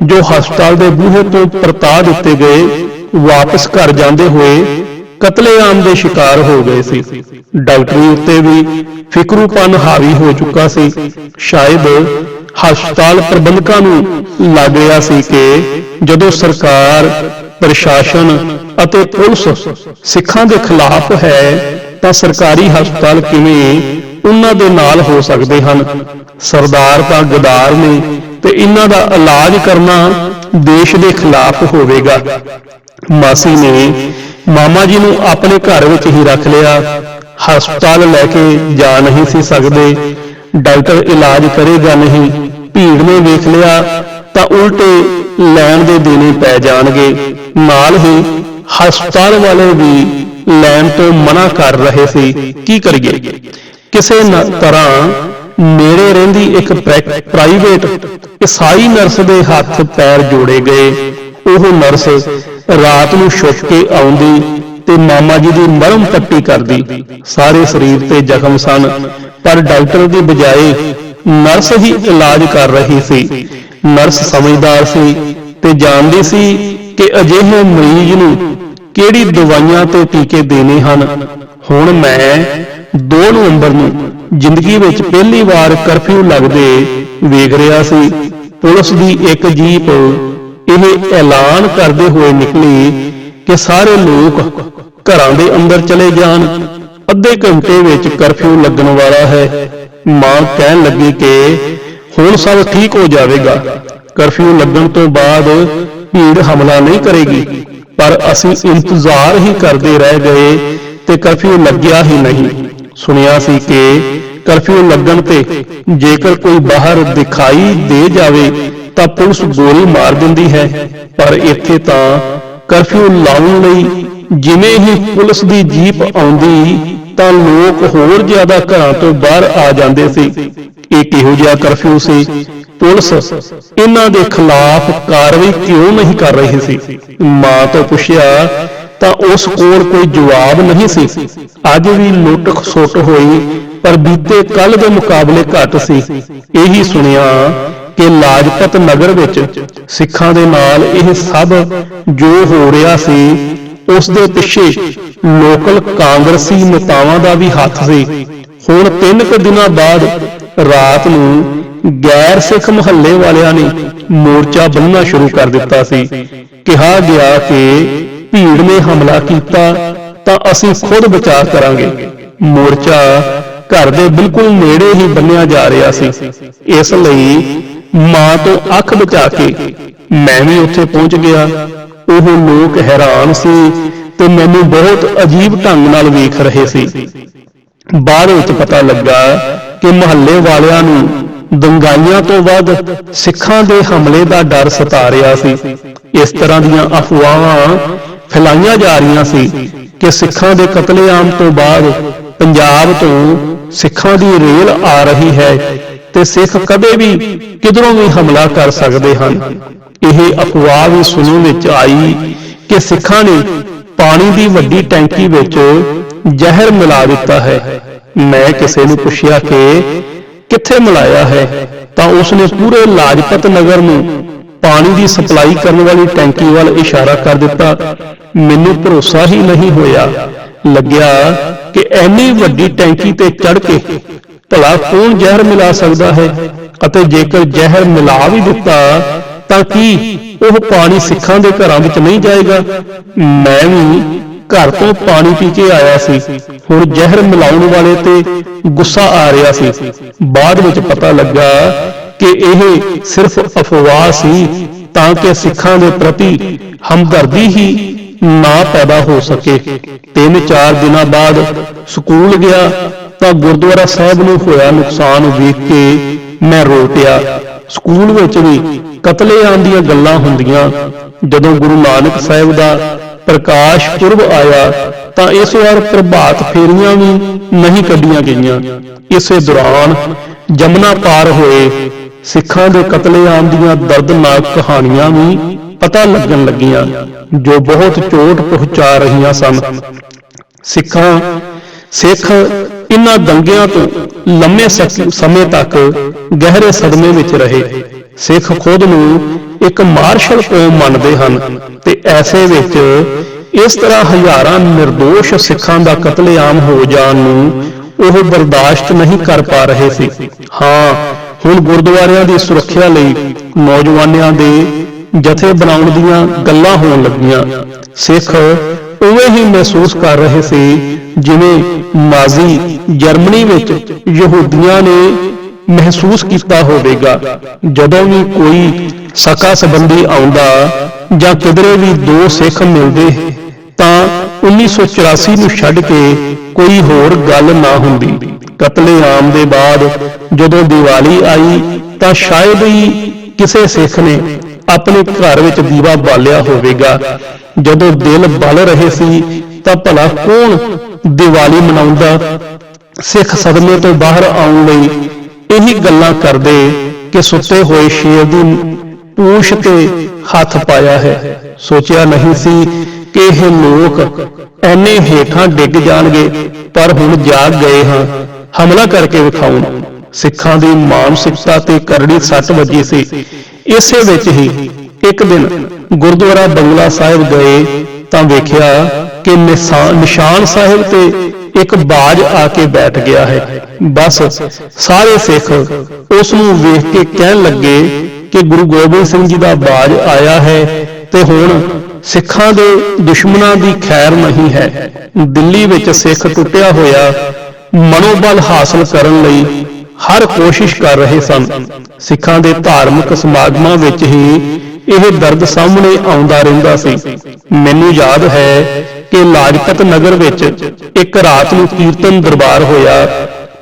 ਜੋ ਹਸਪਤਾਲ ਦੇ ਬੂਹੇ ਤੋਂ ਪਰਤਾ ਦਿੱਤੇ ਗਏ, ਵਾਪਸ ਘਰ ਜਾਂਦੇ ਹੋਏ ਕਤਲੇਆਮ ਦੇ ਸ਼ਿਕਾਰ ਹੋ ਗਏ ਸੀ। ਡਾਕਟਰੀ ਉੱਤੇ ਵੀ ਫਿਕਰੂਪਨ ਹਾਵੀ ਹੋ ਚੁੱਕਾ ਸੀ। ਸ਼ਾਇਦ ਹਸਪਤਾਲ ਪ੍ਰਬੰਧਕਾਂ ਨੂੰ ਲੱਗ ਰਿਹਾ ਸੀ ਕਿ ਜਦੋਂ ਸਰਕਾਰ, ਪ੍ਰਸ਼ਾਸਨ ਅਤੇ ਪੁਲਿਸ ਸਿੱਖਾਂ ਦੇ ਖਿਲਾਫ ਹੈ ਤਾਂ ਸਰਕਾਰੀ ਹਸਪਤਾਲ ਕਿਵੇਂ ਉਹਨਾਂ ਦੇ ਨਾਲ ਹੋ ਸਕਦੇ ਹਨ। ਸਰਦਾਰ ਤਾਂ ਗਦਾਰ ਨੇ ਤੇ ਇਹਨਾਂ ਦਾ ਇਲਾਜ ਕਰਨਾ ਦੇਸ਼ ਦੇ ਖਿਲਾਫ ਹੋਵੇਗਾ। ਮਾਸੀ ਨੇ ਮਾਮਾ ਜੀ ਨੂੰ ਆਪਣੇ ਘਰ ਵਿੱਚ ਹੀ ਰੱਖ ਲਿਆ। ਹਸਪਤਾਲ ਲੈ ਕੇ ਜਾ ਨਹੀਂ ਸੀ ਸਕਦੇ, ਡਾਕਟਰ ਇਲਾਜ ਕਰੇਗਾ ਨਹੀਂ। ਭੀੜ ਨੇ ਵੇਖ ਲਿਆ ਤਾਂ ਉਲਟੇ ਲੈਣ ਦੇ ਦੇਣੇ ਪੈ ਜਾਣਗੇ। ਨਾਲ ਹੀ ਹਸਪਤਾਲ ਵਾਲੇ ਵੀ ਲੈਣ ਤੋਂ ਮਨਾ ਕਰ ਰਹੇ ਸੀ। ਕੀ ਕਰੀਏ? ਕਿਸੇ ਤਰ੍ਹਾਂ ਨੇੜੇ ਰਹਿੰਦੀ ਇੱਕ ਪ੍ਰਾਈਵੇਟ ਈਸਾਈ ਨਰਸ ਦੇ ਹੱਥ ਪੈਰ ਜੋੜੇ ਗਏ। ਉਹ ਨਰਸ ਰਾਤ ਨੂੰ ਛੁਪ ਕੇ ਆਉਂਦੀ ਤੇ ਮਾਮਾ ਜੀ ਦੀ ਮਰਹਮ ਪੱਟੀ ਕਰਦੀ। ਸਾਰੇ ਸਰੀਰ ਤੇ ਜ਼ਖਮ ਸਨ, ਪਰ ਡਾਕਟਰ ਦੀ ਬਜਾਏ ਨਰਸ ਹੀ ਇਲਾਜ ਕਰ ਰਹੀ ਸੀ। ਨਰਸ ਸਮਝਦਾਰ ਸੀ ਤੇ ਜਾਣਦੀ ਸੀ ਕਿ ਅਜਿਹੇ ਮਰੀਜ਼ ਨੂੰ ਕਿਹੜੀ ਦਵਾਈਆਂ ਤੇ ਟੀਕੇ ਦੇਣੇ ਹਨ। ਹੁਣ ਮੈਂ 2 ਨਵੰਬਰ ਨੂੰ ਜ਼ਿੰਦਗੀ ਵਿੱਚ ਪਹਿਲੀ ਵਾਰ ਕਰਫਿਊ ਲੱਗਦੇ ਵੇਖ ਰਿਹਾ ਸੀ। ਪੁਲਿਸ ਦੀ ਇੱਕ ਜੀਪ ਇਹ ਐਲਾਨ ਕਰਦੇ ਹੋਏ ਨਿਕਲੀ ਕਿ ਸਾਰੇ ਲੋਕ ਘਰਾਂ ਦੇ ਅੰਦਰ ਚਲੇ ਜਾਣ, ਅੱਧੇ ਘੰਟੇ ਵਿੱਚ ਕਰਫਿਊ ਲੱਗਣ ਵਾਲਾ ਹੈ। ਮਾਂ ਕਹਿਣ ਲੱਗੀ ਕਿ ਹੁਣ ਸਭ ਠੀਕ ਹੋ ਜਾਵੇਗਾ, ਕਰਫਿਊ ਲੱਗਣ ਤੋਂ ਬਾਅਦ ਭੀੜ ਹਮਲਾ ਨਹੀਂ ਕਰੇਗੀ। ਪਰ ਅਸੀਂ ਇੰਤਜ਼ਾਰ ਹੀ ਕਰਦੇ ਰਹਿ ਗਏ ਤੇ ਕਰਫਿਊ ਲੱਗਿਆ ਹੀ ਨਹੀਂ। ਸੁਣਿਆ ਸੀ ਕਿ ਕਰਫਿਊ ਲੱਗਣ ਤੇ ਜੇਕਰ ਕੋਈ ਬਾਹਰ ਦਿਖਾਈ ਦੇ ਜਾਵੇ ਤਾਂ ਪੁਲਿਸ ਗੋਲੀ ਮਾਰ ਦਿੰਦੀ ਹੈ, ਪਰ ਇੱਥੇ ਤਾਂ ਕਰਫਿਊ ਲਾਉਣ ਲਈ ਜਿਵੇਂ ਹੀ ਪੁਲਿਸ ਦੀ ਜੀਪ ਆਉਂਦੀ ਤਾਂ ਲੋਕ ਹੋਰ ਜ਼ਿਆਦਾ ਘਰਾਂ ਤੋਂ ਬਾਹਰ ਆ ਜਾਂਦੇ ਸੀ। ਇਹ ਕਿਹੋ ਜਿਹਾ ਕਰਫਿਊ ਸੀ? ਪੁਲਿਸ ਇਹਨਾਂ ਦੇ ਖਿਲਾਫ ਕਾਰਵਾਈ ਕਿਉਂ ਨਹੀਂ ਕਰ ਰਹੀ ਸੀ? ਮਾਂ ਤੋਂ ਪੁੱਛਿਆ ਤਾਂ ਉਸ ਕੋਲ ਕੋਈ ਜਵਾਬ ਨਹੀਂ ਸੀ। ਅੱਜ ਵੀ ਲੁੱਟ ਖਸੁੱਟ ਹੋਈ, ਪਰ ਬੀਤੇ ਕੱਲ ਦੇ ਮੁਕਾਬਲੇ ਘੱਟ ਸੀ। ਇਹੀ ਸੁਣਿਆ ਕਿ ਲਾਜਪਤ ਨਗਰ ਵਿੱਚ ਸਿੱਖਾਂ ਦੇ ਨਾਲ ਇਹ ਸਭ ਜੋ ਹੋ ਰਿਹਾ ਸੀ, ਉਸ ਦੇ ਪਿੱਛੇ ਲੋਕਲ ਕਾਂਗਰਸੀ ਨੇਤਾਵਾਂ ਦਾ ਵੀ ਹੱਥ ਸੀ। ਹੁਣ 3 ਕੁ ਦਿਨਾਂ ਬਾਅਦ ਰਾਤ ਨੂੰ ਗੈਰ ਸਿੱਖ ਮੁਹੱਲੇ ਵਾਲਿਆਂ ਨੇ ਮੋਰਚਾ ਬੰਨ੍ਹਣਾ ਸ਼ੁਰੂ ਕਰ ਦਿੱਤਾ ਸੀ। ਕਿਹਾ ਗਿਆ ਕਿ ਭੀੜ ਨੇ ਹਮਲਾ ਕੀਤਾ ਤਾਂ ਅਸੀਂ ਖੁਦ ਬਚਾਅ ਕਰਾਂਗੇ। ਮੋਰਚਾ ਘਰ ਦੇ ਬਿਲਕੁਲ ਨੇੜੇ ਹੀ ਬੰਨ੍ਹਿਆ ਜਾ ਰਿਹਾ ਸੀ। ਇਸ ਲਈ ਮਾਂ ਤੋਂ ਅੱਖ ਬਚਾ ਕੇ ਮੈਂ ਵੀ ਉੱਥੇ ਪਹੁੰਚ ਗਿਆ। ਉਹ ਲੋਕ ਹੈਰਾਨ ਸੀ ਤੇ ਮੈਨੂੰ ਬਹੁਤ ਅਜੀਬ ਢੰਗ ਨਾਲ ਵੇਖ ਰਹੇ ਸੀ। ਬਾਅਦ ਵਿੱਚ ਪਤਾ ਲੱਗਾ ਕਿ ਮੁਹੱਲੇ ਵਾਲਿਆਂ ਨੂੰ ਦੰਗਾਈਆਂ ਤੋਂ ਵੱਧ ਸਿੱਖਾਂ ਦੇ ਹਮਲੇ ਦਾ ਡਰ ਸਤਾ ਰਿਹਾ ਸੀ। ਇਸ ਤਰ੍ਹਾਂ ਦੀਆਂ ਅਫਵਾਹਾਂ ਫੈਲਾਈਆਂ ਜਾ ਰਹੀਆਂ ਸੀ ਕਿ ਸਿੱਖਾਂ ਦੇ ਕਤਲੇਆਮ ਤੋਂ ਬਾਅਦ ਪੰਜਾਬ ਤੋਂ ਸਿੱਖਾਂ ਦੀ ਰੇਲ ਆ ਰਹੀ ਹੈ ਤੇ ਸਿੱਖ ਕਦੇ ਵੀ ਕਿਧਰੋਂ ਵੀ ਹਮਲਾ ਕਰ ਸਕਦੇ ਹਨ। ਇਹ ਅਫਵਾਹ ਵੀ ਸੁਣਨ ਵਿੱਚ ਆਈ ਕਿ ਸਿੱਖਾਂ ਨੇ ਪਾਣੀ ਦੀ ਵੱਡੀ ਟੈਂਕੀ ਵਿੱਚ ਜ਼ਹਿਰ ਮਿਲਾ ਦਿੱਤਾ ਹੈ। ਮੈਂ ਕਿਸੇ ਨੂੰ ਪੁੱਛਿਆ ਕਿ ਕਿੱਥੇ ਮਿਲਾਇਆ ਹੈ ਤਾਂ ਉਸਨੇ ਪੂਰੇ ਲਾਜਪਤ ਨਗਰ ਨੂੰ ਪਾਣੀ ਦੀ ਸਪਲਾਈ ਕਰਨ ਵਾਲੀ ਟੈਂਕੀ ਵੱਲ ਇਸ਼ਾਰਾ ਕਰ ਦਿੱਤਾ। ਮੈਨੂੰ ਭਰੋਸਾ ਹੀ ਨਹੀਂ ਹੋਇਆ। ਲੱਗਿਆ ਕਿ ਐਨੀ ਵੱਡੀ ਟੈਂਕੀ ਤੇ ਚੜ੍ਹ ਕੇ ਭਲਾ ਕੌਣ ਜ਼ਹਿਰ ਮਿਲਾ ਸਕਦਾ ਹੈ, ਅਤੇ ਜੇਕਰ ਜ਼ਹਿਰ ਮਿਲਾ ਵੀ ਦਿੱਤਾ ਤਾਂ ਕੀ ਉਹ ਪਾਣੀ ਸਿੱਖਾਂ ਦੇ ਘਰਾਂ ਵਿੱਚ ਨਹੀਂ ਜਾਏਗਾ? ਮੈਂ ਵੀ ਘਰ ਤੋਂ ਪਾਣੀ ਪੀ ਕੇ ਆਇਆ ਸੀ। ਹੁਣ ਜ਼ਹਿਰ ਮਿਲਾਉਣ ਵਾਲੇ ਤੇ ਗੁੱਸਾ ਆ ਰਿਹਾ ਸੀ। ਬਾਅਦ ਵਿੱਚ ਪਤਾ ਲੱਗਾ ਕਿ ਇਹ ਸਿਰਫ ਅਫਵਾਹ ਸੀ ਤਾਂ ਕਿ ਸਿੱਖਾਂ ਦੇ ਪ੍ਰਤੀ ਹਮਦਰਦੀ ਹੀ ਨਾ ਪੈਦਾ ਹੋ ਸਕੇ। 3-4 ਦਿਨਾਂ ਬਾਅਦ ਸਕੂਲ ਗਿਆ ਤਾਂ ਗੁਰਦੁਆਰਾ ਸਾਹਿਬ ਨੂੰ ਹੋਇਆ ਨੁਕਸਾਨ ਵੇਖ ਕੇ ਮੈਂ ਰੋ ਪਿਆ। ਸਕੂਲ ਵਿੱਚ ਵੀ ਕਤਲੇਆਮ ਦੀਆਂ ਗੱਲਾਂ ਹੁੰਦੀਆਂ। ਜਦੋਂ ਗੁਰੂ ਨਾਨਕ ਸਾਹਿਬ ਦਾ ਪ੍ਰਕਾਸ਼ ਪੁਰਬ ਆਇਆ ਤਾਂ ਇਸ ਵਾਰ ਪ੍ਰਭਾਤ ਫੇਰੀਆਂ ਵੀ ਨਹੀਂ ਕੱਢੀਆਂ ਗਈਆਂ। ਇਸੇ ਦੌਰਾਨ ਜਮਨਾ ਪਾਰ ਹੋਏ ਸਿੱਖਾਂ ਦੇ ਕਤਲੇਆਮ ਦੀਆਂ ਦਰਦਨਾਕ ਕਹਾਣੀਆਂ ਵੀ ਪਤਾ ਲੱਗਣ ਲੱਗੀਆਂ, ਜੋ ਬਹੁਤ ਚੋਟ ਪਹੁੰਚਾ ਰਹੀਆਂ ਸਨ। ਸਿੱਖ ਇਹਨਾਂ ਦੰਗਿਆਂ ਤੋਂ ਲੰਮੇ ਸਮੇਂ ਤੱਕ ਗਹਿਰੇ ਸਦਮੇ ਵਿੱਚ ਰਹੇ। ਸਿੱਖ ਖੁਦ ਨੂੰ ਇੱਕ ਮਾਰਸ਼ਲ ਕੌਮ ਮੰਨਦੇ ਹਨ ਤੇ ਐਸੇ ਵਿੱਚ ਇਸ ਤਰ੍ਹਾਂ ਹਜ਼ਾਰਾਂ ਨਿਰਦੋਸ਼ ਸਿੱਖਾਂ ਦਾ ਕਤਲੇਆਮ ਹੋ ਜਾਣ ਨੂੰ ਉਹ ਬਰਦਾਸ਼ਤ ਨਹੀਂ ਕਰ ਪਾ ਰਹੇ ਸੀ। ਹਾਂ, ਹੁਣ ਗੁਰਦੁਆਰਿਆਂ ਦੀ ਸੁਰੱਖਿਆ ਲਈ ਨੌਜਵਾਨਾਂ ਦੇ ਜਥੇ ਬਣਾਉਣ ਦੀਆਂ ਗੱਲਾਂ ਹੋਣ ਲੱਗੀਆਂ। ਸਿੱਖ ਉਵੇਂ ਹੀ ਮਹਿਸੂਸ ਕਰ ਰਹੇ ਸੀ ਜਿਵੇਂ ਨਾਜ਼ੀ ਜਰਮਨੀ ਵਿੱਚ ਯਹੂਦੀਆਂ ਨੇ ਮਹਿਸੂਸ ਕੀਤਾ ਹੋਵੇਗਾ। ਜਦੋਂ ਵੀ ਕੋਈ ਸਕਾ ਸੰਬੰਧੀ ਆਉਂਦਾ ਜਾਂ ਕਿਧਰੇ ਵੀ 2 ਸਿੱਖ ਮਿਲਦੇ ਤਾਂ 1984 ਨੂੰ ਛੱਡ ਕੇ ਕੋਈ ਹੋਰ ਗੱਲ ਨਾ ਹੁੰਦੀ। ਕਤਲੇਆਮ ਦੇ ਬਾਅਦ ਜਦੋਂ ਦੀਵਾਲੀ ਆਈ ਤਾਂ ਸ਼ਾਇਦ ਹੀ ਕਿਸੇ ਸਿੱਖ ਨੇ ਆਪਣੇ ਘਰ ਵਿੱਚ ਦੀਵਾ ਬਾਲਿਆ ਹੋਵੇਗਾ। ਜਦੋਂ ਦਿਲ ਬਲ ਰਹੇ ਸੀ ਤਾਂ ਭਲਾ ਕੌਣ ਦੀਵਾਲੀ ਮਨਾਉਂਦਾ? ਸਿੱਖ ਸਦਮੇ ਤੋਂ ਬਾਹਰ ਆਉਣ ਲਈ ਇਹੀ ਗੱਲਾਂ ਕਰਦੇ ਕਿ ਸੁੱਤੇ ਹੋਏ ਸ਼ੇਰ ਦੀ ਪੂਛ ਤੇ ਹੱਥ ਪਾਇਆ ਹੈ। ਸੋਚਿਆ ਨਹੀਂ ਸੀ ਕਿ ਇਹ ਲੋਕ ਐਨੇ ਹੇਠਾਂ ਡਿੱਗ ਜਾਣਗੇ, ਪਰ ਹੁਣ ਜਾਗ ਗਏ ਹਾਂ, ਹਮਲਾ ਕਰਕੇ ਵਿਖਾਉਣ। ਸਿੱਖਾਂ ਦੀ ਮਾਨਸਿਕਤਾ ਤੇ ਕਰੜੀ ਸੱਟ ਵੱਜੀ ਸੀ। ਇਸੇ ਵਿੱਚ ਹੀ ਇੱਕ ਦਿਨ ਗੁਰਦੁਆਰਾ ਬੰਗਲਾ ਸਾਹਿਬ ਗਏ ਤਾਂ ਵੇਖਿਆ ਕਿ ਨਿਸ਼ਾਨ ਸਾਹਿਬ ਤੇ ਇੱਕ ਬਾਜ ਆ ਕੇ ਬੈਠ ਗਿਆ ਹੈ। ਬਸ ਸਾਰੇ ਸਿੱਖ ਉਸ ਨੂੰ ਵੇਖ ਕੇ ਕਹਿਣ ਲੱਗੇ ਕਿ ਗੁਰੂ ਗੋਬਿੰਦ ਸਿੰਘ ਜੀ ਦਾ ਬਾਜ ਆਇਆ ਹੈ ਤੇ ਹੁਣ ਸਿੱਖਾਂ ਦੇ ਦੁਸ਼ਮਣਾਂ ਦੀ ਖੈਰ ਨਹੀਂ ਹੈ। ਦਿੱਲੀ ਵਿੱਚ ਸਿੱਖ ਟੁੱਟਿਆ ਹੋਇਆ ਮਨੋਬਲ ਹਾਸਲ ਕਰਨ ਲਈ ਹਰ ਕੋਸ਼ਿਸ਼ ਕਰ ਰਹੇ ਸਨ। ਸਿੱਖਾਂ ਦੇ ਧਾਰਮਿਕ ਸਮਾਗਮਾਂ ਵਿੱਚ ਹੀ ਇਹ ਦਰਦ ਸਾਹਮਣੇ ਆਉਂਦਾ ਰਹਿੰਦਾ ਸੀ। ਮੈਨੂੰ ਯਾਦ ਹੈ ਕਿ ਲਾਜਪਤ ਨਗਰ ਵਿੱਚ ਇੱਕ ਰਾਤ ਨੂੰ ਕੀਰਤਨ ਦਰਬਾਰ ਹੋਇਆ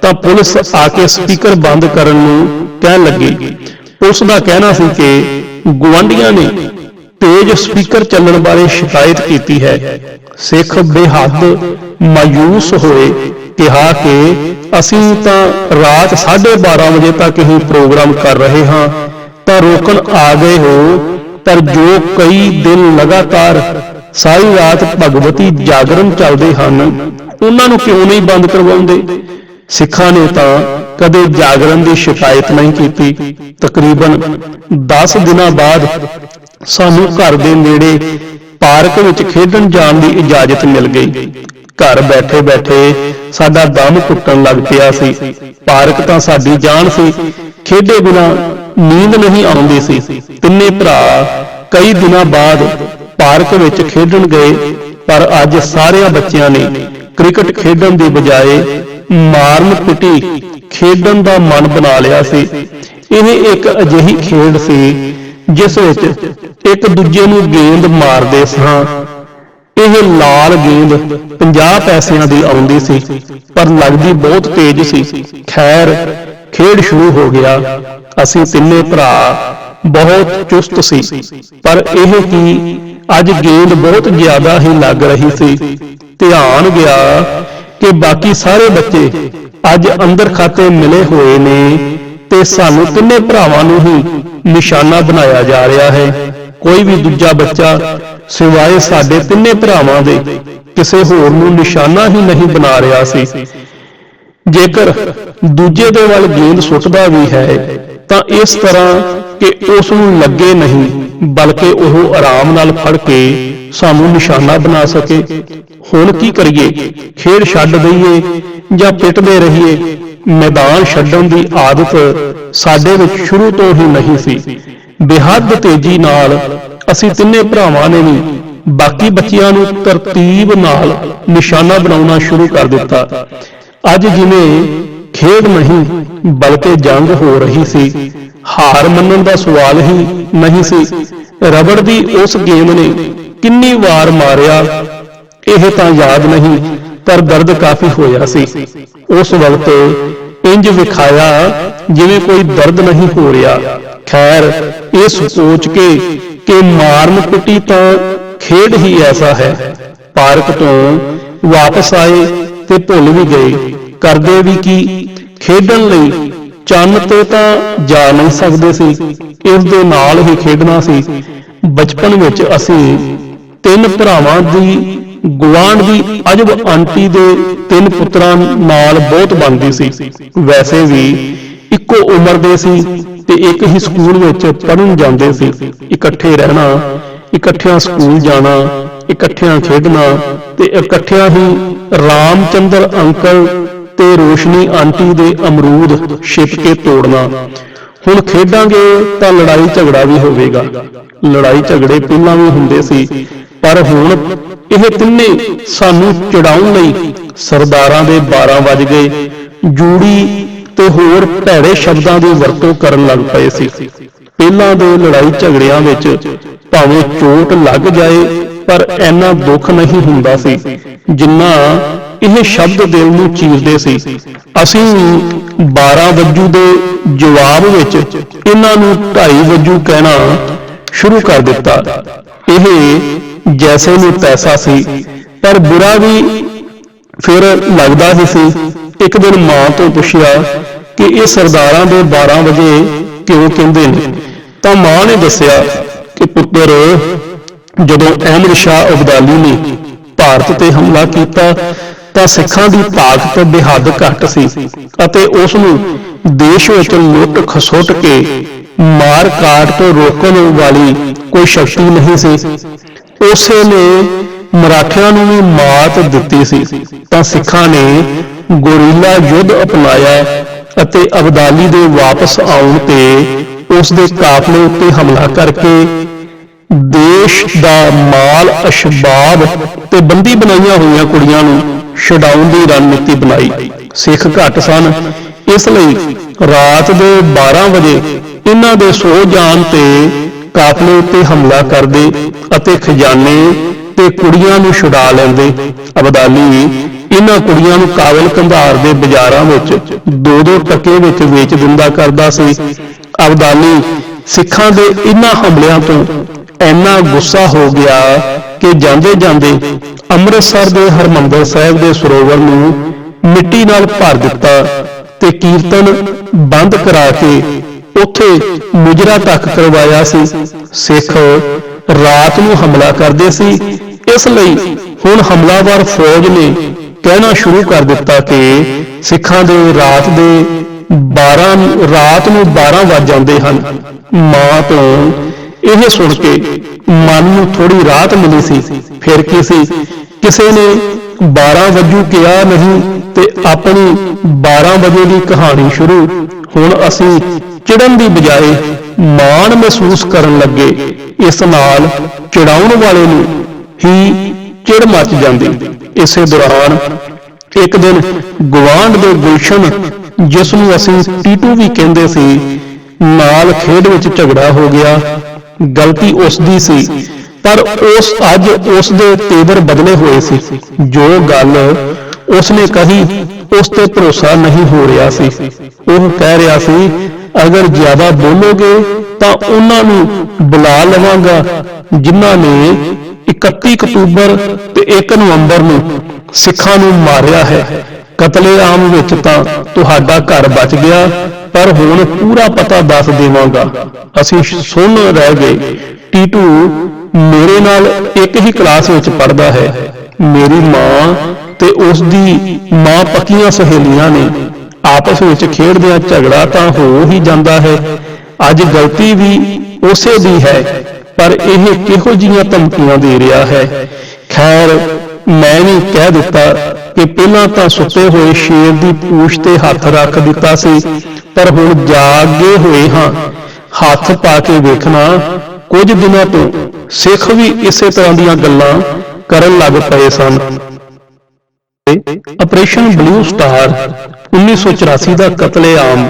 ਤਾਂ ਪੁਲਿਸ ਆ ਕੇ ਸਪੀਕਰ ਬੰਦ ਕਰਨ ਨੂੰ ਕਹਿਣ ਲੱਗੀ। ਪੁਲਿਸ ਦਾ ਕਹਿਣਾ ਸੀ ਕਿ ਗੁਆਂਢੀਆਂ ਨੇ ਤੇਜ਼ ਸਪੀਕਰ ਚੱਲਣ ਬਾਰੇ ਸ਼ਿਕਾਇਤ ਕੀਤੀ ਹੈ। ਸਿੱਖ ਬੇਹੱਦ ਮਾਯੂਸ ਹੋਏ, ਕਿਹਾ ਕਿ ਅਸੀਂ ਤਾਂ ਰਾਤ 12:30 ਵਜੇ ਤੱਕ ਹੀ ਪ੍ਰੋਗਰਾਮ ਕਰ ਰਹੇ ਹਾਂ ਤਾਂ ਰੋਕਣ ਆ ਗਏ ਹੋ, ਪਰ ਜੋ ਕਈ ਦਿਨ ਲਗਾਤਾਰ ਸਾਰੀ ਰਾਤ ਭਗਵਤੀ ਜਾਗਰਣ ਚੱਲਦੇ ਹਨ, ਉਹਨਾਂ ਨੂੰ ਕਿਉਂ ਨਹੀਂ ਬੰਦ ਕਰਵਾਉਂਦੇ? ਸਿੱਖਾਂ ਨੇ ਤਾਂ ਕਦੇ ਜਾਗਰਣ ਦੀ ਸ਼ਿਕਾਇਤ ਨਹੀਂ ਕੀਤੀ। ਤਕਰੀਬਨ 10 ਦਿਨਾਂ ਬਾਅਦ ਸਾਨੂੰ ਘਰ ਦੇ ਨੇੜੇ ਪਾਰਕ ਵਿੱਚ ਖੇਡਣ ਜਾਣ ਦੀ ਇਜਾਜ਼ਤ ਮਿਲ ਗਈ। ਘਰ ਬੈਠੇ ਬੈਠੇ ਸਾਡਾ ਦਮ ਘੁੱਟਣ ਲੱਗ ਪਿਆ ਸੀ। ਪਾਰਕ ਤਾਂ ਸਾਡੀ ਜਾਨ ਸੀ, ਖੇਡੇ ਬਿਨਾਂ ਨੀਂਦ ਨਹੀਂ ਆਉਂਦੀ ਸੀ। ਤਿੰਨੇ ਭਰਾ ਕਈ ਦਿਨਾਂ ਬਾਅਦ ਪਾਰਕ ਵਿੱਚ ਖੇਡਣ ਗਏ, ਪਰ ਅੱਜ ਸਾਰਿਆਂ ਬੱਚਿਆਂ ਨੇ ਕ੍ਰਿਕਟ ਖੇਡਣ ਦੀ ਬਜਾਏ ਮਾਰਨ ਪਿੱਟੀ ਖੇਡਣ ਦਾ ਮਨ ਬਣਾ ਲਿਆ ਸੀ। ਇਹ ਇੱਕ ਅਜਿਹੀ ਖੇਡ ਸੀ ਜਿਸ ਵਿੱਚ ਇੱਕ ਦੂਜੇ ਨੂੰ ਗੇਂਦ ਮਾਰਦੇ ਸਾਂ। ਇਹ ਲਾਲ ਗੇਂਦ 50 ਪੈਸਿਆਂ ਦੀ ਆਉਂਦੀ ਸੀ, ਪਰ ਲੱਗਦੀ ਬਹੁਤ ਤੇਜ਼ ਸੀ। ਖੈਰ, ਖੇਡ ਸ਼ੁਰੂ ਹੋ ਗਿਆ। ਅਸੀਂ ਤਿੰਨੇ ਭਰਾ ਬਹੁਤ ਚੁਸਤ ਸੀ, ਪਰ ਇਹ ਕਿ ਅੱਜ ਗੇਂਦ ਬਹੁਤ ਜ਼ਿਆਦਾ ਹੀ ਲੱਗ ਰਹੀ ਸੀ। ਧਿਆਨ ਗਿਆ ਕਿ ਬਾਕੀ ਸਾਰੇ ਬੱਚੇ ਅੱਜ ਅੰਦਰ ਖਾਤੇ ਮਿਲੇ ਹੋਏ ਨੇ ਤੇ ਸਾਨੂੰ ਤਿੰਨੇ ਭਰਾਵਾਂ ਨੂੰ ਹੀ ਨਿਸ਼ਾਨਾ ਬਣਾਇਆ ਜਾ ਰਿਹਾ ਹੈ। ਕੋਈ ਵੀ ਦੂਜਾ ਬੱਚਾ ਸਿਵਾਏ ਸਾਡੇ ਤਿੰਨੇ ਭਰਾਵਾਂ ਦੇ ਕਿਸੇ ਹੋਰ ਨੂੰ ਨਿਸ਼ਾਨਾ ਹੀ ਨਹੀਂ ਬਣਾ ਰਿਹਾ ਸੀ। ਜੇਕਰ ਦੂਜੇ ਦੇ ਵੱਲ ਗੇਂਦ ਸੁੱਟਦਾ ਵੀ ਹੈ ਤਾਂ ਇਸ ਤਰ੍ਹਾਂ ਕਿ ਉਸ ਨੂੰ ਲੱਗੇ ਨਹੀਂ, ਬਲਕਿ ਉਹ ਆਰਾਮ ਨਾਲ ਫੜ ਕੇ ਸਾਨੂੰ ਨਿਸ਼ਾਨਾ ਬਣਾ ਸਕੇ। ਹੁਣ ਕੀ ਕਰੀਏ? ਖੇਡ ਛੱਡ ਦਈਏ ਜਾਂ ਪਿੱਟਦੇ ਰਹੀਏ? ਮੈਦਾਨ ਛੱਡਣ ਦੀ ਆਦਤ ਸਾਡੇ ਵਿੱਚ ਸ਼ੁਰੂ ਤੋਂ ਹੀ ਨਹੀਂ ਸੀ। ਬੇਹੱਦ ਤੇਜ਼ੀ ਨਾਲ ਅਸੀਂ ਤਿੰਨੇ ਭਰਾਵਾਂ ਨੇ ਵੀ ਬਾਕੀ ਬੱਚਿਆਂ ਨੂੰ ਤਰਤੀਬ ਨਾਲ ਨਿਸ਼ਾਨਾ ਬਣਾਉਣਾ ਸ਼ੁਰੂ ਕਰ ਦਿੱਤਾ। ਅੱਜ ਜਿਵੇਂ ਖੇਡ ਨਹੀਂ ਬਲਕਿ ਜੰਗ ਹੋ ਰਹੀ ਸੀ। ਹਾਰ ਮੰਨਣ ਦਾ ਸਵਾਲ ਹੀ ਨਹੀਂ ਸੀ। ਰਬੜ ਦੀ ਉਸ ਗੇਂਦ ਨੇ ਕਿੰਨੀ ਵਾਰ ਮਾਰਿਆ ਇਹ ਤਾਂ ਯਾਦ ਨਹੀਂ, ਪਰ ਦਰਦ ਕਾਫੀ ਹੋਇਆ ਸੀ। ਉਸ ਵਕਤ ਇੰਜ ਵਿਖਾਇਆ ਜਿਵੇਂ ਕੋਈ ਦਰਦ ਨਹੀਂ ਹੋ ਰਿਹਾ। ਖੈਰ, ਇਹ ਸੋਚ ਕੇ ਕਿ ਮਾਰਨ ਪਿੱਟੀ ਤਾਂ ਖੇਡ ਹੀ ਐਸਾ ਹੈ। ਪਾਰਕ ਤੋਂ ਵਾਪਸ ਆਏ ਤੇ ਭੁੱਲ ਵੀ ਗਏ। ਕਰਦੇ ਵੀ ਕੀ? ਖੇਡਣ ਲਈ ਚੰਨ ਤੇ ਤਾਂ ਜਾ ਨਹੀਂ ਸਕਦੇ ਸੀ, ਇਸ ਦੇ ਨਾਲ ਹੀ ਖੇਡਣਾ ਸੀ। ਬਚਪਨ ਵਿੱਚ ਅਸੀਂ ਤਿੰਨ ਭਰਾਵਾਂ ਦੀ ਗੁਆਂਢ ਦੀ ਅਜਬ ਆਂਟੀ ਦੇ 3 ਪੁੱਤਰਾਂ ਨਾਲ ਬਹੁਤ ਬਣਦੀ ਸੀ। ਵੈਸੇ ਵੀ ਇੱਕੋ ਉਮਰ ਦੇ ਸੀ ਤੇ ਇੱਕ ਹੀ ਸਕੂਲ ਵਿੱਚ ਪੜ੍ਹਨ ਜਾਂਦੇ ਸੀ। ਇਕੱਠੇ ਰਹਿਣਾ, ਇਕੱਠਿਆਂ ਸਕੂਲ ਜਾਣਾ, ਇਕੱਠਿਆਂ ਖੇਡਣਾ ਤੇ ਇਕੱਠਿਆਂ ਹੀ ਰਾਮਚੰਦਰ ਅੰਕਲ ਤੇ ਰੋਸ਼ਨੀ ਆਂਟੀ ਦੇ ਅਮਰੂਦ ਛਿਪ ਕੇ ਤੋੜਨਾ। ਹੁਣ ਖੇਡਾਂਗੇ ਤਾਂ ਲੜਾਈ ਝਗੜਾ ਵੀ ਹੋਵੇਗਾ। ਲੜਾਈ ਝਗੜੇ ਪਹਿਲਾਂ ਵੀ ਹੁੰਦੇ ਸੀ, ਪਰ ਹੁਣ ਇਹ ਤਿੰਨੇ ਸਾਨੂੰ ਚਿੜਾਉਣ ਲਈ ਸਰਦਾਰਾਂ ਦੇ 12 ਵੱਜ ਗਏ, ਜੂੜੀ ਤੇ ਹੋਰ ਭੈੜੇ ਸ਼ਬਦਾਂ ਦੀ ਵਰਤੋਂ ਕਰਨ ਲੱਗ ਪਏ ਸੀ। ਪਹਿਲਾਂ ਦੇ ਲੜਾਈ ਝਗੜਿਆਂ ਵਿੱਚ ਭਾਵੇਂ ਚੋਟ ਲੱਗ ਜਾਏ, ਪਰ ਇੰਨਾ ਦੁੱਖ ਨਹੀਂ ਹੁੰਦਾ ਸੀ ਜਿੰਨਾ ਇਹ ਸ਼ਬਦ ਦਿਲ ਨੂੰ ਚੀਰਦੇ ਸੀ। ਅਸੀਂ 12 ਵਜੂ ਦੇ ਜਵਾਬ ਵਿੱਚ ਇਹਨਾਂ ਨੂੰ 2:30 ਵਜੂ ਕਹਿਣਾ ਸ਼ੁਰੂ ਕਰ ਦਿੱਤਾ। ਇਹ ਜੈਸੇ ਨੂੰ ਤੈਸਾ ਸੀ, ਪਰ ਬੁਰਾ ਵੀ ਫਿਰ ਲੱਗਦਾ ਹੀ ਸੀ। ਇੱਕ ਦਿਨ ਮਾਂ ਤੋਂ ਪੁੱਛਿਆ ਕਿ ਇਹ ਸਰਦਾਰਾਂ ਦੇ 12 ਵਜੇ ਕਿਉਂ ਕਹਿੰਦੇ ਨੇ, ਤਾਂ ਮਾਂ ਨੇ ਦੱਸਿਆ ਕਿ ਪੁੱਤਰ, ਜਦੋਂ ਅਹਿਮਦ ਸ਼ਾਹ ਅਬਦਾਲੀ ਨੇ ਭਾਰਤ ਤੇ ਹਮਲਾ ਕੀਤਾ ਤਾਂ ਸਿੱਖਾਂ ਦੀ ਤਾਕਤ ਬੇਹੱਦ ਘੱਟ ਸੀ ਅਤੇ ਉਸ ਨੂੰ ਦੇਸ਼ ਵਿੱਚ ਲੁੱਟ ਖਸੁੱਟ ਕੇ ਮਾਰ ਕਾਟ ਤੋਂ ਰੋਕਣ ਵਾਲੀ ਕੋਈ ਸ਼ਕਤੀ ਨਹੀਂ ਸੀ। ਉਸੇ ਨੇ ਮਰਾਠਿਆਂ ਨੂੰ ਵੀ ਮਾਤ ਦਿੱਤੀ ਸੀ, ਤਾਂ ਸਿੱਖਾਂ ਨੇ ਗੋਰੀਲਾ ਯੁੱਧ ਅਪਣਾਇਆ ਅਤੇ ਅਬਦਾਲੀ ਦੇ ਵਾਪਸ ਆਉਣ ਤੇ ਉਸ ਦੇ ਕਾਫਲੇ ਉੱਤੇ ਹਮਲਾ ਕਰਕੇ ਦੇਸ਼ ਦਾ ਮਾਲ ਅਸ਼ਬਾਬ ਤੇ ਬੰਦੀ ਬਣਾਈਆਂ ਹੋਈਆਂ ਕੁੜੀਆਂ ਨੂੰ ਛਡਾਉਣ ਦੀ ਰਣਨੀਤੀ ਬਣਾਈ। ਸਿੱਖ ਘੱਟ ਸਨ, ਇਸ ਲਈ ਰਾਤ ਦੇ 12 ਵਜੇ ਇਹਨਾਂ ਦੇ ਸੋ ਜਾਣ ਤੇ ਕਾਫਲੇ ਉੱਤੇ ਹਮਲਾ ਕਰਦੇ ਅਤੇ ਖਜ਼ਾਨੇ ਤੇ ਕੁੜੀਆਂ ਨੂੰ ਛੁਡਾ ਲੈਂਦੇ। ਅਬਦਾਲੀ ਇਹਨਾਂ ਕੁੜੀਆਂ ਨੂੰ ਕਾਬਲ ਕੰਧਾਰ ਦੇ ਬਾਜ਼ਾਰਾਂ ਵਿੱਚ 2-2 ਟਕੇ ਵਿੱਚ ਵੇਚ ਦਿੰਦਾ ਕਰਦਾ ਸੀ। ਅਬਦਾਲੀ ਸਿੱਖਾਂ ਦੇ ਇਹਨਾਂ ਹਮਲਿਆਂ ਤੋਂ ਇੰਨਾ ਗੁੱਸਾ ਹੋ ਗਿਆ ਕਿ ਜਾਂਦੇ ਜਾਂਦੇ ਅੰਮ੍ਰਿਤਸਰ ਦੇ ਹਰਮੰਦਰ ਸਾਹਿਬ ਦੇ ਸਰੋਵਰ ਨੂੰ ਮਿੱਟੀ ਨਾਲ ਭਰ ਦਿੱਤਾ ਤੇ ਕੀਰਤਨ ਬੰਦ ਕਰਾ ਕੇ ਉੱਥੇ ਮੁਜਰਾ ਤੱਕ ਕਰਵਾਇਆ ਸੀ। ਸਿੱਖ ਰਾਤ ਨੂੰ ਹਮਲਾ ਕਰਦੇ ਸੀ, ਇਸ ਲਈ ਹੁਣ ਹਮਲਾਵਰ ਫੌਜ ਨੇ ਕਹਿਣਾ ਸ਼ੁਰੂ ਕਰ ਦਿੱਤਾ ਕਿ ਸਿੱਖਾਂ ਦੇ ਰਾਤ ਨੂੰ 12 ਵੱਜ ਜਾਂਦੇ ਹਨ। ਮਾਂ ਤੋਂ ਇਹ ਸੁਣ ਕੇ ਮਨ ਨੂੰ ਥੋੜੀ ਰਾਹਤ ਮਿਲੀ ਸੀ। ਫਿਰ ਕਿਸੇ ਨੇ 12 ਵਜੇ ਕਿਹਾ ਨਹੀਂ ਤੇ ਆਪਣੀ 12 ਵਜੇ ਦੀ ਕਹਾਣੀ ਸ਼ੁਰੂ। ਹੁਣ ਅਸੀਂ ਚਿੜਨ ਦੀ ਬਜਾਏ ਮਾਣ ਮਹਿਸੂਸ ਕਰਨ ਲੱਗੇ। ਇਸ ਨਾਲ ਚਿੜਾਉਣ ਵਾਲੇ ਨੂੰ ਹੀ ਚਿੜ ਮੱਚ ਜਾਂਦੀ। ਇਸੇ ਦੌਰਾਨ ਇੱਕ ਦਿਨ ਗਵਾਂਢ ਦੇ ਗੁਲਸ਼ਨ, ਜਿਸ ਨੂੰ ਅਸੀਂ ਟੀਟੂ ਵੀ ਕਹਿੰਦੇ ਸੀ, ਨਾਲ ਖੇਡ ਵਿੱਚ ਝਗੜਾ ਹੋ ਗਿਆ। ਗਲਤੀ ਉਸ ਦੀ ਸੀ, ਪਰ ਅੱਜ ਉਸ ਦੇ ਤੇਵਰ ਬਦਲੇ ਹੋਏ ਸੀ। ਜੋ ਗੱਲ ਉਸਨੇ ਕਹੀ ਉਸ ਤੇ ਭਰੋਸਾ ਨਹੀਂ ਹੋ ਰਿਹਾ ਸੀ। ਉਹ ਕਹਿ ਰਿਹਾ ਸੀ, ਅਗਰ ਜ਼ਿਆਦਾ ਬੋਲੋਗੇ ਤਾਂ ਉਹਨਾਂ ਨੂੰ ਬੁਲਾ ਲਵਾਂਗਾ ਜਿਨ੍ਹਾਂ ਨੇ 31 ਅਕਤੂਬਰ ਤੇ 1 ਨਵੰਬਰ ਨੂੰ ਸਿੱਖਾਂ ਨੂੰ ਮਾਰਿਆ ਹੈ। ਕਤਲੇਆਮ ਵਿੱਚ ਤਾਂ ਤੁਹਾਡਾ ਘਰ ਬਚ ਗਿਆ, ਪਰ ਹੁਣ ਪੂਰਾ ਪਤਾ ਦੱਸ ਦੇਵਾਂਗਾ। ਅਸੀਂ ਸੁਣ ਰਹਿ ਗਏ। ਟੀਟੂ ਮੇਰੇ ਨਾਲ ਇੱਕ ਹੀ ਕਲਾਸ ਵਿੱਚ ਪੜ੍ਹਦਾ ਹੈ। ਮੇਰੀ ਮਾਂ ਤੇ ਉਸ ਦੀ ਮਾਂ ਪੱਕੀਆਂ ਸਹੇਲੀਆਂ ਨੇ। ਆਪਸ ਵਿੱਚ ਖੇਡਦਿਆਂ ਝਗੜਾ ਤਾਂ ਹੋ ਹੀ ਜਾਂਦਾ ਹੈ। ਅੱਜ ਗਲਤੀ ਵੀ ਉਸੇ ਦੀ ਹੈ, ਪਰ ਇਹ ਕਿਹੋ ਜਿਹੀਆਂ ਧਮਕੀਆਂ ਦੇ ਰਿਹਾ ਹੈ। ਖੈਰ, ਮੈਂ ਵੀ ਕਹਿ ਦਿੱਤਾ ਕਿ ਪਹਿਲਾਂ ਤਾਂ ਸੁੱਤੇ ਹੋਏ ਸ਼ੇਰ ਦੀ ਪੂਛ ਤੇ ਹੱਥ ਰੱਖ ਦਿੱਤਾ ਸੀ, ਪਰ ਹੁਣ ਜਾਗੇ ਹੋਏ ਹਾਂ। ਹੱਥ ਪਾ ਕੇ ਵੇਖਣਾ। ਕੁਝ ਦਿਨਾਂ ਤੋਂ ਸਿੱਖ ਵੀ ਇਸੇ ਤਰ੍ਹਾਂ ਦੀਆਂ ਗੱਲਾਂ ਕਰਨ ਲੱਗ ਪਏ ਸਨ। ਆਪਰੇਸ਼ਨ ਬਲੂ ਸਟਾਰ 1984 ਦਾ ਕਤਲੇਆਮ,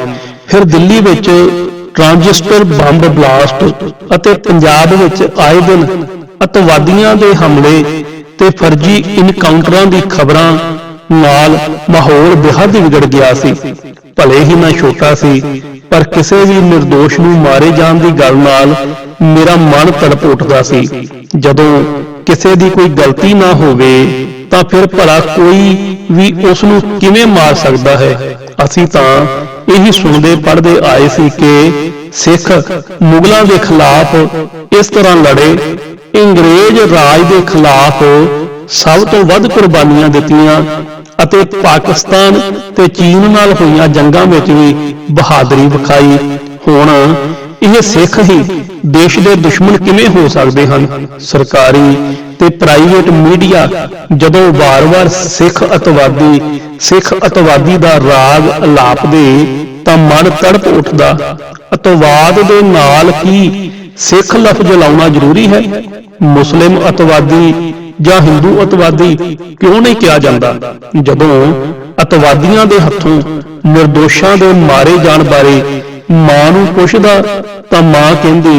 ਫਿਰ ਦਿੱਲੀ ਵਿੱਚ ਟ੍ਰਾਂਜਿਸਟਰ ਬੰਬ ਬਲਾਸਟ ਅਤੇ ਪੰਜਾਬ ਵਿੱਚ ਆਏ ਦਿਨ ਅਤਵਾਦੀਆਂ ਦੇ ਹਮਲੇ ਤੇ ਫਰਜ਼ੀ ਇਨਕਾਊਂਟਰਾਂ ਦੀ ਖਬਰਾਂ ਨਾਲ ਮਾਹੌਲ ਬੇਹੱਦ ਵਿਗੜ ਗਿਆ ਸੀ। ਭਲੇ ਹੀ ਮੈਂ ਛੋਟਾ ਸੀ, ਪਰ ਕਿਸੇ ਵੀ ਨਿਰਦੋਸ਼ ਨੂੰ ਮਾਰੇ ਜਾਣ ਦੀ ਗੱਲ ਨਾਲ ਮੇਰਾ ਮਨ ਤੜਪ ਉੱਠਦਾ ਸੀ। ਜਦੋਂ ਕਿਸੇ ਦੀ ਕੋਈ ਗਲਤੀ ਨਾ ਹੋਵੇ ਤਾਂ ਫਿਰ ਭਲਾ ਕੋਈ ਵੀ ਉਸ ਨੂੰ ਕਿਵੇਂ ਮਾਰ ਸਕਦਾ ਹੈ। ਅਸੀਂ ਤਾਂ ਇਹੀ ਸੁਣਦੇ ਪੜ੍ਹਦੇ ਆਏ ਸੀ ਕਿ ਸਿੱਖ ਮੁਗਲਾਂ ਦੇ ਖਿਲਾਫ ਇਸ ਤਰ੍ਹਾਂ ਲੜੇ। ਅੰਗਰੇਜ਼ ਰਾਜ ਦੇ ਖਿਲਾਫ ਸਭ ਤੋਂ ਵੱਧ ਕੁਰਬਾਨੀਆਂ ਦਿੱਤੀਆਂ ਅਤੇ ਪਾਕਿਸਤਾਨ ਤੇ ਚੀਨ ਨਾਲ ਹੋਈਆਂ ਜੰਗਾਂ ਵਿੱਚ ਵੀ ਬਹਾਦਰੀ ਵਿਖਾਈ। ਹੁਣ ਇਹ ਸਿੱਖ ਹੀ ਦੇਸ਼ ਦੇ ਦੁਸ਼ਮਣ ਕਿਵੇਂ ਹੋ ਸਕਦੇ ਹਨ? ਸਰਕਾਰੀ ਤੇ ਪ੍ਰਾਈਵੇਟ ਮੀਡੀਆ ਜਦੋਂ ਵਾਰ-ਵਾਰ ਸਿੱਖ ਅਤਵਾਦੀ ਦਾ ਰਾਗ ਅਲਾਪਦੇ ਤਾਂ ਮਨ ਤੜਪ ਉੱਠਦਾ। ਅਤਵਾਦ ਦੇ ਨਾਲ ਕੀ ਸਿੱਖ ਲਫ਼ਜ਼ ਲਾਉਣਾ ਜ਼ਰੂਰੀ ਹੈ? ਮੁਸਲਿਮ ਅਤਵਾਦੀ ਜਾਂ ਹਿੰਦੂ ਅਤਵਾਦੀ ਕਿਉਂ ਨਹੀਂ ਕਿਹਾ ਜਾਂਦਾ? ਜਦੋਂ ਅਤਵਾਦੀਆਂ ਦੇ ਹੱਥੋਂ ਨਿਰਦੋਸ਼ਾਂ ਦੇ ਮਾਰੇ ਜਾਣ ਬਾਰੇ ਮਾਂ ਨੂੰ ਪੁੱਛਦਾ ਤਾਂ ਮਾਂ ਕਹਿੰਦੀ,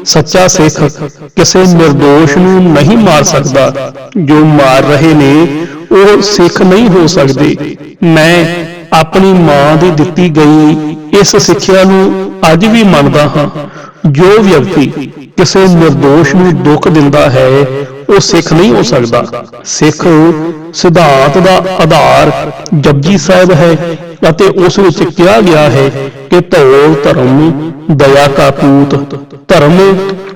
ਸੱਚਾ ਸਿੱਖ ਕਿਸੇ ਨਿਰਦੋਸ਼ ਨੂੰ ਨਹੀਂ ਮਾਰ ਸਕਦਾ। ਜੋ ਮਾਰ ਰਹੇ ਨੇ ਉਹ ਸਿੱਖ ਨਹੀਂ ਹੋ ਸਕਦੇ। ਮੈਂ ਆਪਣੀ ਮਾਂ ਦੀ ਦਿੱਤੀ ਗਈ ਇਸ ਸਿੱਖਿਆ ਨੂੰ ਅੱਜ ਵੀ ਮੰਨਦਾ ਹਾਂ। ਜੋ ਵਿਅਕਤੀ ਕਿਸੇ ਨਿਰਦੋਸ਼ ਨੂੰ ਦੁੱਖ ਦਿੰਦਾ ਹੈ ਉਹ ਸਿੱਖ ਨਹੀਂ ਹੋ ਸਕਦਾ। ਸਿੱਖ ਸਿਧਾਂਤ ਦਾ ਆਧਾਰ ਜਪਜੀ ਸਾਹਿਬ ਹੈ। ਅਤੇ ਉਸ ਵਿੱਚ ਕਿਹਾ ਗਿਆ ਹੈ ਕਿ ਧੌਲ ਧਰਮ ਦਇਆ ਕਾ ਪੂਤ, ਧਰਮ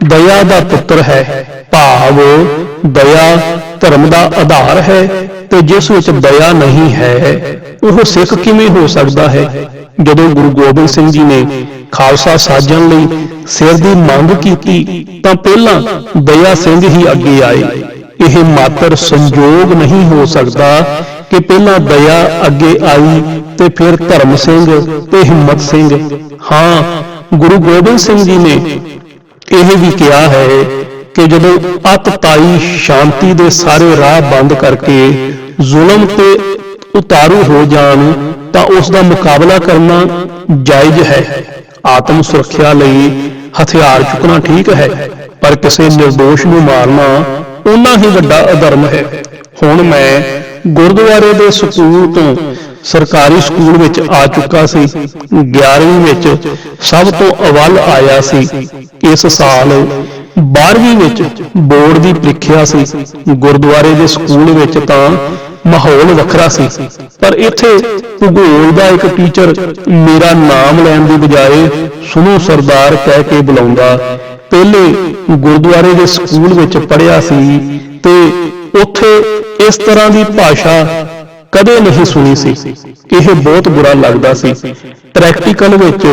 ਦਇਆ ਦਾ ਪੁੱਤਰ ਹੈ। ਭਾਵ ਦਇਆ ਧਰਮ ਦਾ ਆਧਾਰ ਹੈ ਤੇ ਜਿਸ ਵਿੱਚ ਦਇਆ ਨਹੀਂ ਹੈ ਉਹ ਸਿੱਖ ਕਿਵੇਂ ਹੋ ਸਕਦਾ ਹੈ। ਜਦੋਂ ਗੁਰੂ ਗੋਬਿੰਦ ਸਿੰਘ ਜੀ ਨੇ ਖਾਲਸਾ ਸਾਜਣ ਲਈ ਸਿਰ ਦੀ ਮੰਗ ਕੀਤੀ ਤਾਂ ਪਹਿਲਾਂ ਦਇਆ ਸਿੰਘ ਹੀ ਅੱਗੇ ਆਏ। ਇਹ ਮਾਤਰ ਸੰਜੋਗ ਨਹੀਂ ਹੋ ਸਕਦਾ ਕਿ ਪਹਿਲਾਂ ਦਇਆ ਅੱਗੇ ਆਈ ਤੇ ਫਿਰ ਧਰਮ ਸਿੰਘ ਤੇ ਹਿੰਮਤ ਸਿੰਘ। ਹਾਂ, ਗੁਰੂ ਗੋਬਿੰਦ ਸਿੰਘ ਜੀ ਨੇ ਇਹ ਵੀ ਕਿਹਾ ਹੈ ਕਿ ਜਦੋਂ ਅੱਤ ਤਾਈ ਸ਼ਾਂਤੀ ਦੇ ਸਾਰੇ ਰਾਹ ਬੰਦ ਕਰਕੇ ਜ਼ੁਲਮ ਤੇ ਉਤਾਰੂ ਹੋ ਜਾਣ ਤਾਂ ਉਸ ਦਾ ਮੁਕਾਬਲਾ ਕਰਨਾ ਜਾਇਜ਼ ਹੈ। ਆਤਮ ਸੁਰੱਖਿਆ ਲਈ ਹਥਿਆਰ ਚੁੱਕਣਾ ਠੀਕ ਹੈ, ਪਰ ਕਿਸੇ ਨਿਰਦੋਸ਼ ਨੂੰ ਮਾਰਨਾ ਓਨਾ ਹੀ ਵੱਡਾ ਅਧਰਮ ਹੈ। ਹੁਣ ਮੈਂ ਗੁਰਦੁਆਰੇ ਦੇ ਸਕੂਲ ਤੋਂ ਸਰਕਾਰੀ ਸਕੂਲ ਵਿੱਚ ਆ ਚੁੱਕਾ ਸੀ। 11ਵੀਂ ਵਿੱਚ ਸਭ ਤੋਂ ਅਵੱਲ ਆਇਆ ਸੀ। ਇਸ ਸਾਲ 12ਵੀਂ ਵਿੱਚ ਬੋਰਡ ਦੀ ਪ੍ਰੀਖਿਆ ਸੀ। ਗੁਰਦੁਆਰੇ ਦੇ ਸਕੂਲ ਵਿੱਚ ਤਾਂ ਮਾਹੌਲ ਵੱਖਰਾ ਸੀ, ਪਰ ਇੱਥੇ ਭੂਗੋਲ ਦਾ ਇੱਕ ਟੀਚਰ ਮੇਰਾ ਨਾਮ ਲੈਣ ਦੀ ਬਜਾਏ ਸੁਣੋ ਸਰਦਾਰ ਕਹਿ ਕੇ ਬੁਲਾਉਂਦਾ। ਪਹਿਲੇ ਗੁਰਦੁਆਰੇ ਦੇ ਸਕੂਲ ਵਿੱਚ ਪੜ੍ਹਿਆ ਸੀ ਤੇ ਉੱਥੇ ਇਸ ਤਰ੍ਹਾਂ ਦੀ ਭਾਸ਼ਾ ਕਦੇ ਨਹੀਂ ਸੁਣੀ ਸੀ। ਇਹ ਬਹੁਤ ਬੁਰਾ ਲੱਗਦਾ ਸੀ। ਪ੍ਰੈਕਟੀਕਲ ਵਿੱਚ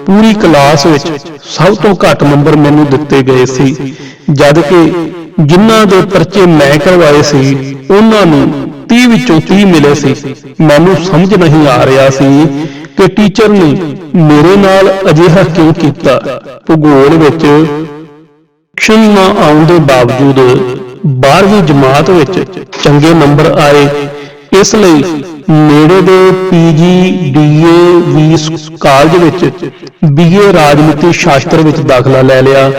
ਪੂਰੀ ਕਲਾਸ ਵਿੱਚ ਸਭ ਤੋਂ ਘੱਟ ਨੰਬਰ ਮੈਨੂੰ ਦਿੱਤੇ ਗਏ ਸੀ, ਜਦ ਕਿ ਜਿਨ੍ਹਾਂ ਦੇ ਪਰਚੇ ਮੈਂ ਕਰਵਾਏ ਸੀ ਉਹਨਾਂ ਨੂੰ 30 ਵਿੱਚੋਂ 30 ਮਿਲੇ ਸੀ। ਮੈਨੂੰ ਸਮਝ ਨਹੀਂ ਆ ਰਿਹਾ ਸੀ ਕਿ ਟੀਚਰ ਨੇ ਮੇਰੇ ਨਾਲ ਅਜਿਹਾ ਕਿਉਂ ਕੀਤਾ। ਭੂਗੋਲ ਵਿੱਚ ਅਕਸ਼ਨ ਨਾ ਆਉਣ ਦੇ ਬਾਵਜੂਦ 12ਵੀਂ ਜਮਾਤ ਵਿੱਚ ਚੰਗੇ ਨੰਬਰ ਆਏ। ਇਸ ਲਈ ਨੇੜੇ ਦੇ PGDA ਕਾਲਜ ਵਿੱਚ BA ਰਾਜਨੀਤੀ ਸ਼ਾਸਤਰ ਵਿੱਚ ਦਾਖਲਾ ਲੈ ਲਿਆ।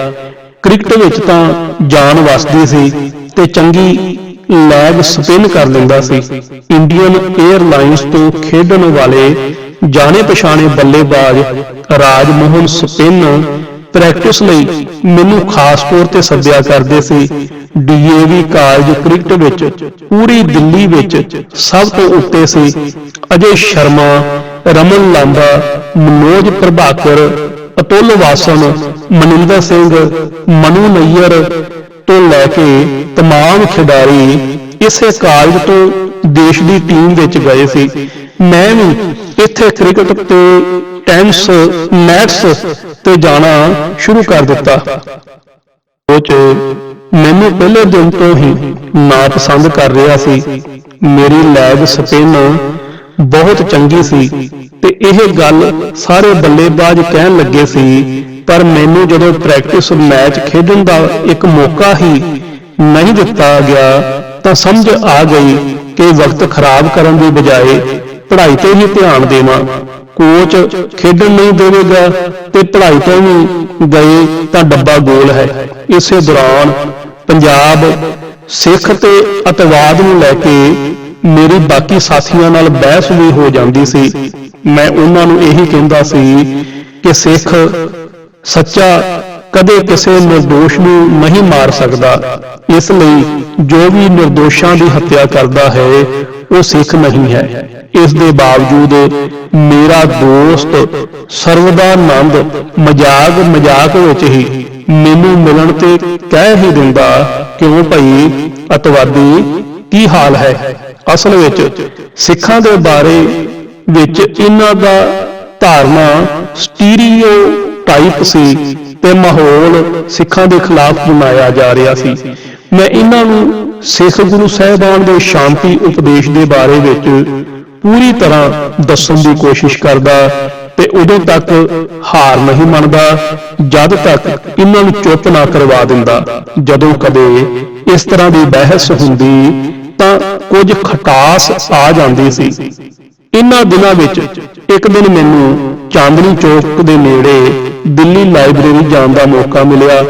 ਕ੍ਰਿਕਟ ਵਿੱਚ ਤਾਂ ਜਾਨ ਵਸਦੀ ਸੀ ਤੇ ਚੰਗੀ ਲੈਗ ਸਪਿਨ ਕਰ ਲੈਂਦਾ ਸੀ। ਇੰਡੀਅਨ 에ਅਰਲਾਈਨਸ ਤੋਂ ਖੇਡਣ ਵਾਲੇ ਜਾਣੇ ਪਛਾਣੇ ਬੱਲੇਬਾਜ਼ ਰਾਜ ਮੋਹਨ ਸਪਿਨ ਪ੍ਰੈਕਟਿਸ ਲਈ ਮੈਨੂੰ ਖਾਸ ਤੌਰ ਤੇ ਸੱਦਿਆ ਕਰਦੇ ਸੀ। DAV ਕਾਲਜ ਕ੍ਰਿਕਟ ਵਿੱਚ ਪੂਰੀ ਦਿੱਲੀ ਵਿੱਚ ਸਭ ਤੋਂ ਉੱਤੇ ਸੀ। ਅਜੇ ਸ਼ਰਮਾ, ਰਮਨ ਲਾਂਬਾ, ਮਨੋਜ ਪ੍ਰਭਾਕਰ, ਅਤੁੱਲ ਵਾਸਨ, ਮਨਿੰਦਰ ਸਿੰਘ, ਮਨੂ ਨਈਅਰ ਤੋਂ ਲੈ ਕੇ तमाम ਖਿਡਾਰੀ ਇਸੇ ਕਾਲਜ ਤੋਂ ਦੇਸ਼ ਦੀ ਟੀਮ ਵਿੱਚ ਗਏ ਸੀ। ਮੈਂ ਵੀ ਇੱਥੇ ਕ੍ਰਿਕਟ ਤੇ ਟੈਨਿਸ ਨੈਟਸ ਤੇ ਜਾਣਾ ਸ਼ੁਰੂ ਕਰ ਦਿੱਤਾ। ਮੈਨੂੰ ਪਹਿਲੇ ਦਿਨ ਤੋਂ ਹੀ ਨਾਪਸੰਦ ਕਰ ਰਿਹਾ ਸੀ। ਮੇਰੀ ਲੈਗ ਸਪਿਨ ਬਹੁਤ ਚੰਗੀ ਸੀ ਤੇ ਇਹ ਗੱਲ ਸਾਰੇ ਬੱਲੇਬਾਜ਼ ਕਹਿਣ ਲੱਗੇ ਸੀ, ਪਰ ਮੈਨੂੰ ਜਦੋਂ ਪ੍ਰੈਕਟਿਸ ਮੈਚ ਖੇਡਣ ਦਾ ਇੱਕ ਮੌਕਾ ਹੀ ਨਹੀਂ ਦਿੱਤਾ ਗਿਆ ਤਾਂ ਸਮਝ ਆ ਗਈ ਕਿ ਵਕਤ ਖਰਾਬ ਕਰਨ ਦੀ ਬਜਾਏ ਪੜ੍ਹਾਈ ਤੇ ਹੀ ਧਿਆਨ ਦੇਵਾਂ। ਕੋਚ ਖੇਡਣ ਨਹੀਂ ਦੇਵੇਗਾ ਤੇ ਪੜ੍ਹਾਈ ਤੋਂ ਵੀ ਗਏ ਤਾਂ ਡੱਬਾ ਗੋਲ ਹੈ। ਇਸੇ ਦੌਰਾਨ ਪੰਜਾਬ ਸਿੱਖ ਤੇ ਅਤਵਾਦ ਨੂੰ ਲੈ ਕੇ ਮੇਰੀ ਬਾਕੀ ਸਾਥੀਆਂ ਨਾਲ ਬਹਿਸ ਵੀ ਹੋ ਜਾਂਦੀ ਸੀ। ਮੈਂ ਉਹਨਾਂ ਨੂੰ ਇਹੀ ਕਹਿੰਦਾ ਸੀ ਕਿ ਸਿੱਖ ਸੱਚਾ ਕਦੇ ਕਿਸੇ ਨਿਰਦੋਸ਼ ਨੂੰ ਨਹੀਂ ਮਾਰ ਸਕਦਾ, ਇਸ ਲਈ ਜੋ ਵੀ ਨਿਰਦੋਸ਼ਾਂ ਦੀ ਹੱਤਿਆ ਕਰਦਾ ਹੈ ਉਹ ਸਿੱਖ ਨਹੀਂ ਹੈ। ਇਸ ਦੇ ਬਾਵਜੂਦ ਮੇਰਾ ਦੋਸਤ ਸਰਵਦਾਨੰਦ ਮਜ਼ਾਕ ਵਿੱਚ ਹੀ ਮੈਨੂੰ ਮਿਲਣ ਤੇ ਕਹਿ ਹੀ ਦਿੰਦਾ, ਕਿਉਂ ਭਾਈ ਅਤਵਾਦੀ ਕੀ ਹਾਲ ਹੈ। ਅਸਲ ਵਿੱਚ ਸਿੱਖਾਂ ਦੇ ਬਾਰੇ ਵਿੱਚ ਇਹਨਾਂ ਦਾ ਧਾਰਨਾ ਸਟੀਰੀਓਟਾਈਪ ਸੀ ਤੇ ਮਾਹੌਲ ਸਿੱਖਾਂ ਦੇ ਖਿਲਾਫ ਬਣਾਇਆ ਜਾ ਰਿਹਾ ਸੀ। ਮੈਂ ਇਹਨਾਂ ਨੂੰ ਸਿੱਖ ਗੁਰੂ ਸਾਹਿਬਾਨ ਦੇ ਸ਼ਾਂਤੀ ਉਪਦੇਸ਼ ਦੇ ਬਾਰੇ ਵਿੱਚ ਪੂਰੀ ਤਰ੍ਹਾਂ ਦੱਸਣ ਦੀ ਕੋਸ਼ਿਸ਼ ਕਰਦਾ ਤੇ ਉਦੋਂ ਤੱਕ ਹਾਰ ਨਹੀਂ ਮੰਨਦਾ ਜਦ ਤੱਕ ਇਹਨਾਂ ਨੂੰ ਚੁੱਪ ਨਾ ਕਰਵਾ ਦਿੰਦਾ। ਜਦੋਂ ਕਦੇ ਇਸ ਤਰ੍ਹਾਂ ਦੀ ਬਹਿਸ ਹੁੰਦੀ ਤਾਂ ਕੁਝ ਖਟਾਸ ਆ ਜਾਂਦੀ ਸੀ। ਇਹਨਾਂ ਦਿਨਾਂ ਵਿੱਚ ਇੱਕ ਦਿਨ ਮੈਨੂੰ ਚਾਂਦਨੀ ਚੌਕ ਦੇ ਨੇੜੇ ਦਿੱਲੀ ਲਾਇਬ੍ਰੇਰੀ ਜਾਣ ਦਾ ਮੌਕਾ ਮਿਲਿਆ।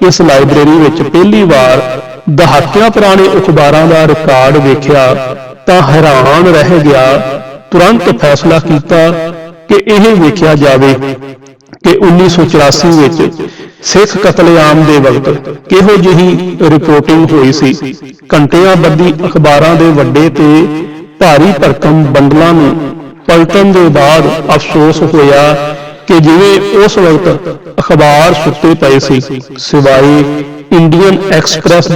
ਇਸ ਲਾਇਬ੍ਰੇਰੀ ਵਿੱਚ ਪਹਿਲੀ ਵਾਰ ਦਹਾਕਿਆਂ ਪੁਰਾਣੇ ਅਖਬਾਰਾਂ ਦਾ ਰਿਕਾਰਡ ਵੇਖਿਆ ਤਾਂ ਹੈਰਾਨ ਰਹਿ ਗਿਆ। ਤੁਰੰਤ ਫੈਸਲਾ ਕੀਤਾ ਕਿ ਇਹ ਵੇਖਿਆ ਜਾਵੇ ਕਿ 1984 ਵਿੱਚ ਸਿੱਖ ਕਤਲੇਆਮ ਦੇ ਵਕਤ ਕਿਹੋ ਜਿਹੀ ਰਿਪੋਰਟਿੰਗ ਹੋਈ ਸੀ। ਘੰਟਿਆਂ ਬੱਧੀ ਅਖਬਾਰਾਂ ਦੇ ਵੱਡੇ ਤੇ ਭਾਰੀ ਭਰਕਮ ਬੰਡਲਾਂ ਨੂੰ ਪਲਟਣ ਦੇ ਬਾਅਦ ਅਫਸੋਸ ਹੋਇਆ ਕਿ ਜਿਵੇਂ ਉਸ ਵਕਤ ਅਖਬਾਰ ਸੁੱਤੇ ਪਏ ਸੀ, ਸਿਵਾਏ ਇੰਡੀਅਨ ਐਕਸਪ੍ਰੈਸ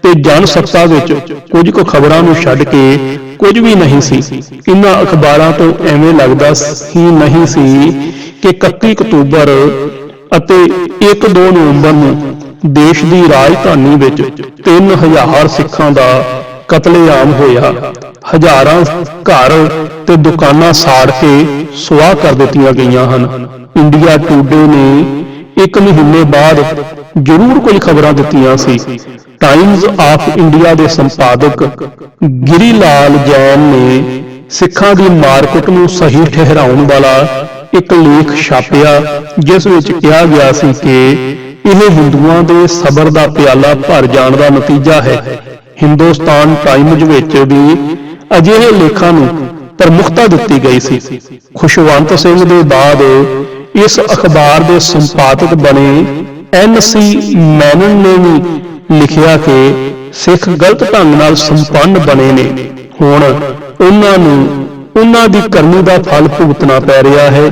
ਤੇ ਜਨ ਸੱਤਾ ਵਿੱਚ ਕੁਝ ਕੁ ਖਬਰਾਂ ਨੂੰ ਛੱਡ ਕੇ ਕੁਝ ਵੀ ਨਹੀਂ ਸੀ। ਇਹਨਾਂ ਅਖਬਾਰਾਂ ਤੋਂ ਐਵੇਂ ਲੱਗਦਾ ਹੀ ਨਹੀਂ ਸੀ ਕਿ 31 ਅਕਤੂਬਰ ਅਤੇ 1-2 ਨਵੰਬਰ ਨੂੰ ਦੇਸ਼ ਦੀ ਰਾਜਧਾਨੀ ਵਿੱਚ 3000 ਸਿੱਖਾਂ ਦਾ ਕਤਲੇਆਮ ਹੋਇਆ। ਹਜ਼ਾਰਾਂ ਘਰ ਤੇ ਦੁਕਾਨਾਂ ਸਾੜ ਕੇ ਸੁਆਹ ਕਰ ਦਿੱਤੀਆਂ ਗਈਆਂ ਹਨ। ਇੰਡੀਆ ਟੂਡੇ ਨੇ 1 ਮਹੀਨੇ ਬਾਅਦ ਜ਼ਰੂਰ ਕੋਈ ਖਬਰਾਂ ਦਿੱਤੀਆਂ ਸੀ। ਟਾਈਮਜ਼ ਆਫ ਇੰਡੀਆ ਦੇ ਸੰਪਾਦਕ ਗਿਰੀ ਲਾਲ ਜੈਨ ਨੇ ਸਿੱਖਾਂ ਦੀ ਮਾਰਕੁੱਟ ਨੂੰ ਸਹੀ ਠਹਿਰਾਉਣ ਵਾਲਾ ਇੱਕ ਲੇਖ ਛਾਪਿਆ, ਜਿਸ ਵਿੱਚ ਕਿਹਾ ਗਿਆ ਸੀ ਕਿ ਇਹ ਹਿੰਦੂਆਂ ਦੇ ਸਬਰ ਦਾ ਪਿਆਲਾ ਭਰ ਜਾਣ ਦਾ ਨਤੀਜਾ ਹੈ। ਹਿੰਦੁਸਤਾਨ ਟਾਈਮਜ਼ ਵਿੱਚ ਵੀ ਅਜਿਹੇ ਲੇਖਾਂ ਨੂੰ ਪ੍ਰਮੁਖਤਾ ਦਿੱਤੀ ਗਈ ਸੀ। ਖੁਸ਼ਵੰਤ ਸਿੰਘ ਦੇ ਬਾਅਦ ਇਸ ਅਖਬਾਰ ਦੇ ਸੰਪਾਦਕ ਬਣੇ NC ਮੈਨਨ ਨੇ ਵੀ ਲਿਖਿਆ ਕਿ ਸਿੱਖ ਗਲਤ ਢੰਗ ਨਾਲ ਸੰਪੰਨ ਬਣੇ ਨੇ, ਹੁਣ ਉਹਨਾਂ ਨੂੰ ਉਹਨਾਂ ਦੀ ਕਰਨੀ ਦਾ ਫਲ ਭੁਗਤਣਾ ਪੈ ਰਿਹਾ ਹੈ।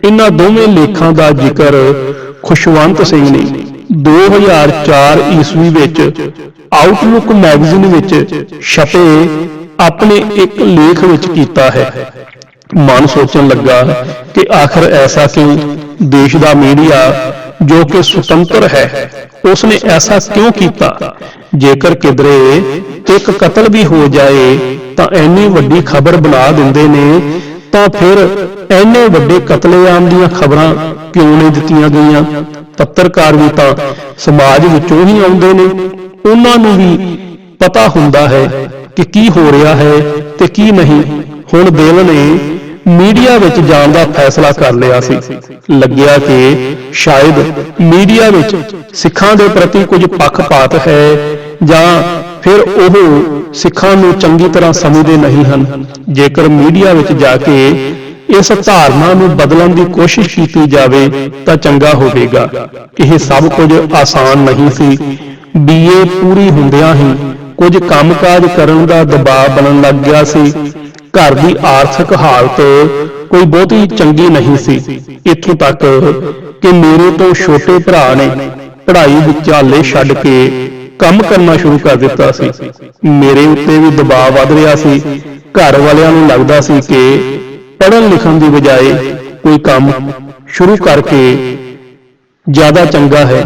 ਇਹਨਾਂ ਦੋਵੇਂ ਲੇਖਾਂ ਦਾ ਜ਼ਿਕਰ ਖੁਸ਼ਵੰਤ ਸਿੰਘ ਨੇ 2004 ਈਸਵੀ ਵਿੱਚ ਆਊਟਲੁੱਕ ਮੈਗਜ਼ੀਨ ਵਿੱਚ ਛਪੇ ਆਪਣੇ ਇੱਕ ਲੇਖ ਵਿੱਚ ਕੀਤਾ ਹੈ। ਮਨ ਸੋਚਣ ਲੱਗਾ ਕਿ ਆਖਰ ਐਸਾ ਕਿਉਂ? ਦੇਸ਼ ਦਾ ਮੀਡੀਆ ਜੋ ਕਿ ਸੁਤੰਤਰ ਹੈ, ਉਸਨੇ ਐਸਾ ਕਿਉਂ ਕੀਤਾ? ਜੇਕਰ ਕਿਧਰੇ ਇੱਕ ਕਤਲ ਵੀ ਹੋ ਜਾਏ ਤਾਂ ਇੰਨੀ ਵੱਡੀ ਖਬਰ ਬਣਾ ਦਿੰਦੇ ਨੇ, ਤਾਂ ਫਿਰ ਇੰਨੇ ਵੱਡੇ ਕਤਲੇਆਮ ਦੀਆਂ ਖਬਰਾਂ ਕਿਉਂ ਨਹੀਂ ਦਿੱਤੀਆਂ ਗਈਆਂ? ਪੱਤਰਕਾਰ ਵੀ ਤਾਂ ਸਮਾਜ ਵਿੱਚੋਂ ਹੀ ਆਉਂਦੇ ਨੇ, ਉਹਨਾਂ ਨੂੰ ਵੀ ਪਤਾ ਹੁੰਦਾ ਹੈ ਕਿ ਕੀ ਹੋ ਰਿਹਾ ਹੈ ਤੇ ਕੀ ਨਹੀਂ। ਹੁਣ ਦਿਲ ਨੇ ਮੀਡੀਆ ਵਿੱਚ ਜਾਣ ਦਾ ਫੈਸਲਾ ਕਰ ਲਿਆ ਸੀ। ਲੱਗਿਆ ਕਿ ਸ਼ਾਇਦ ਮੀਡੀਆ ਵਿੱਚ ਸਿੱਖਾਂ ਦੇ ਪ੍ਰਤੀ ਕੁਝ ਪੱਖਪਾਤ ਹੈ, ਜਾਂ ਫਿਰ ਉਹ ਸਿੱਖਾਂ ਨੂੰ ਚੰਗੀ ਤਰ੍ਹਾਂ ਸਮਝਦੇ ਨਹੀਂ ਹਨ। ਜੇਕਰ ਮੀਡੀਆ ਵਿੱਚ ਜਾ ਕੇ ਇਸ ਧਾਰਨਾ ਨੂੰ ਬਦਲਣ ਦੀ ਕੋਸ਼ਿਸ਼ ਕੀਤੀ ਜਾਵੇ ਤਾਂ ਚੰਗਾ ਹੋਵੇਗਾ। ਇਹ ਸਭ ਕੁਝ ਆਸਾਨ ਨਹੀਂ ਸੀ। BA ਪੂਰੀ ਹੁੰਦਿਆਂ ਹੀ ਕੁਝ ਕੰਮਕਾਜ ਕਰਨ ਦਾ ਦਬਾਅ ਬਣਨ ਲੱਗ ਗਿਆ ਸੀ। ਘਰ ਦੀ ਆਰਥਿਕ ਹਾਲਤ ਕੋਈ ਬਹੁਤੀ ਚੰਗੀ ਨਹੀਂ ਸੀ, ਇੱਥੋਂ ਤੱਕ ਕਿ ਮੇਰੇ ਤੋਂ ਛੋਟੇ ਭਰਾ ਨੇ ਪੜ੍ਹਾਈ ਵਿਚਾਲੇ ਛੱਡ ਕੇ ਕੰਮ ਕਰਨਾ ਸ਼ੁਰੂ ਕਰ ਦਿੱਤਾ ਸੀ। ਮੇਰੇ ਉੱਤੇ ਵੀ ਦਬਾਅ ਵੱਧ ਰਿਹਾ ਸੀ। ਘਰ ਵਾਲਿਆਂ ਨੂੰ ਲੱਗਦਾ ਸੀ ਕਿ ਪੜ੍ਹਨ ਲਿਖਣ ਦੀ ਬਜਾਏ ਕੋਈ ਕੰਮ ਸ਼ੁਰੂ ਕਰਕੇ ਜ਼ਿਆਦਾ ਚੰਗਾ ਹੈ।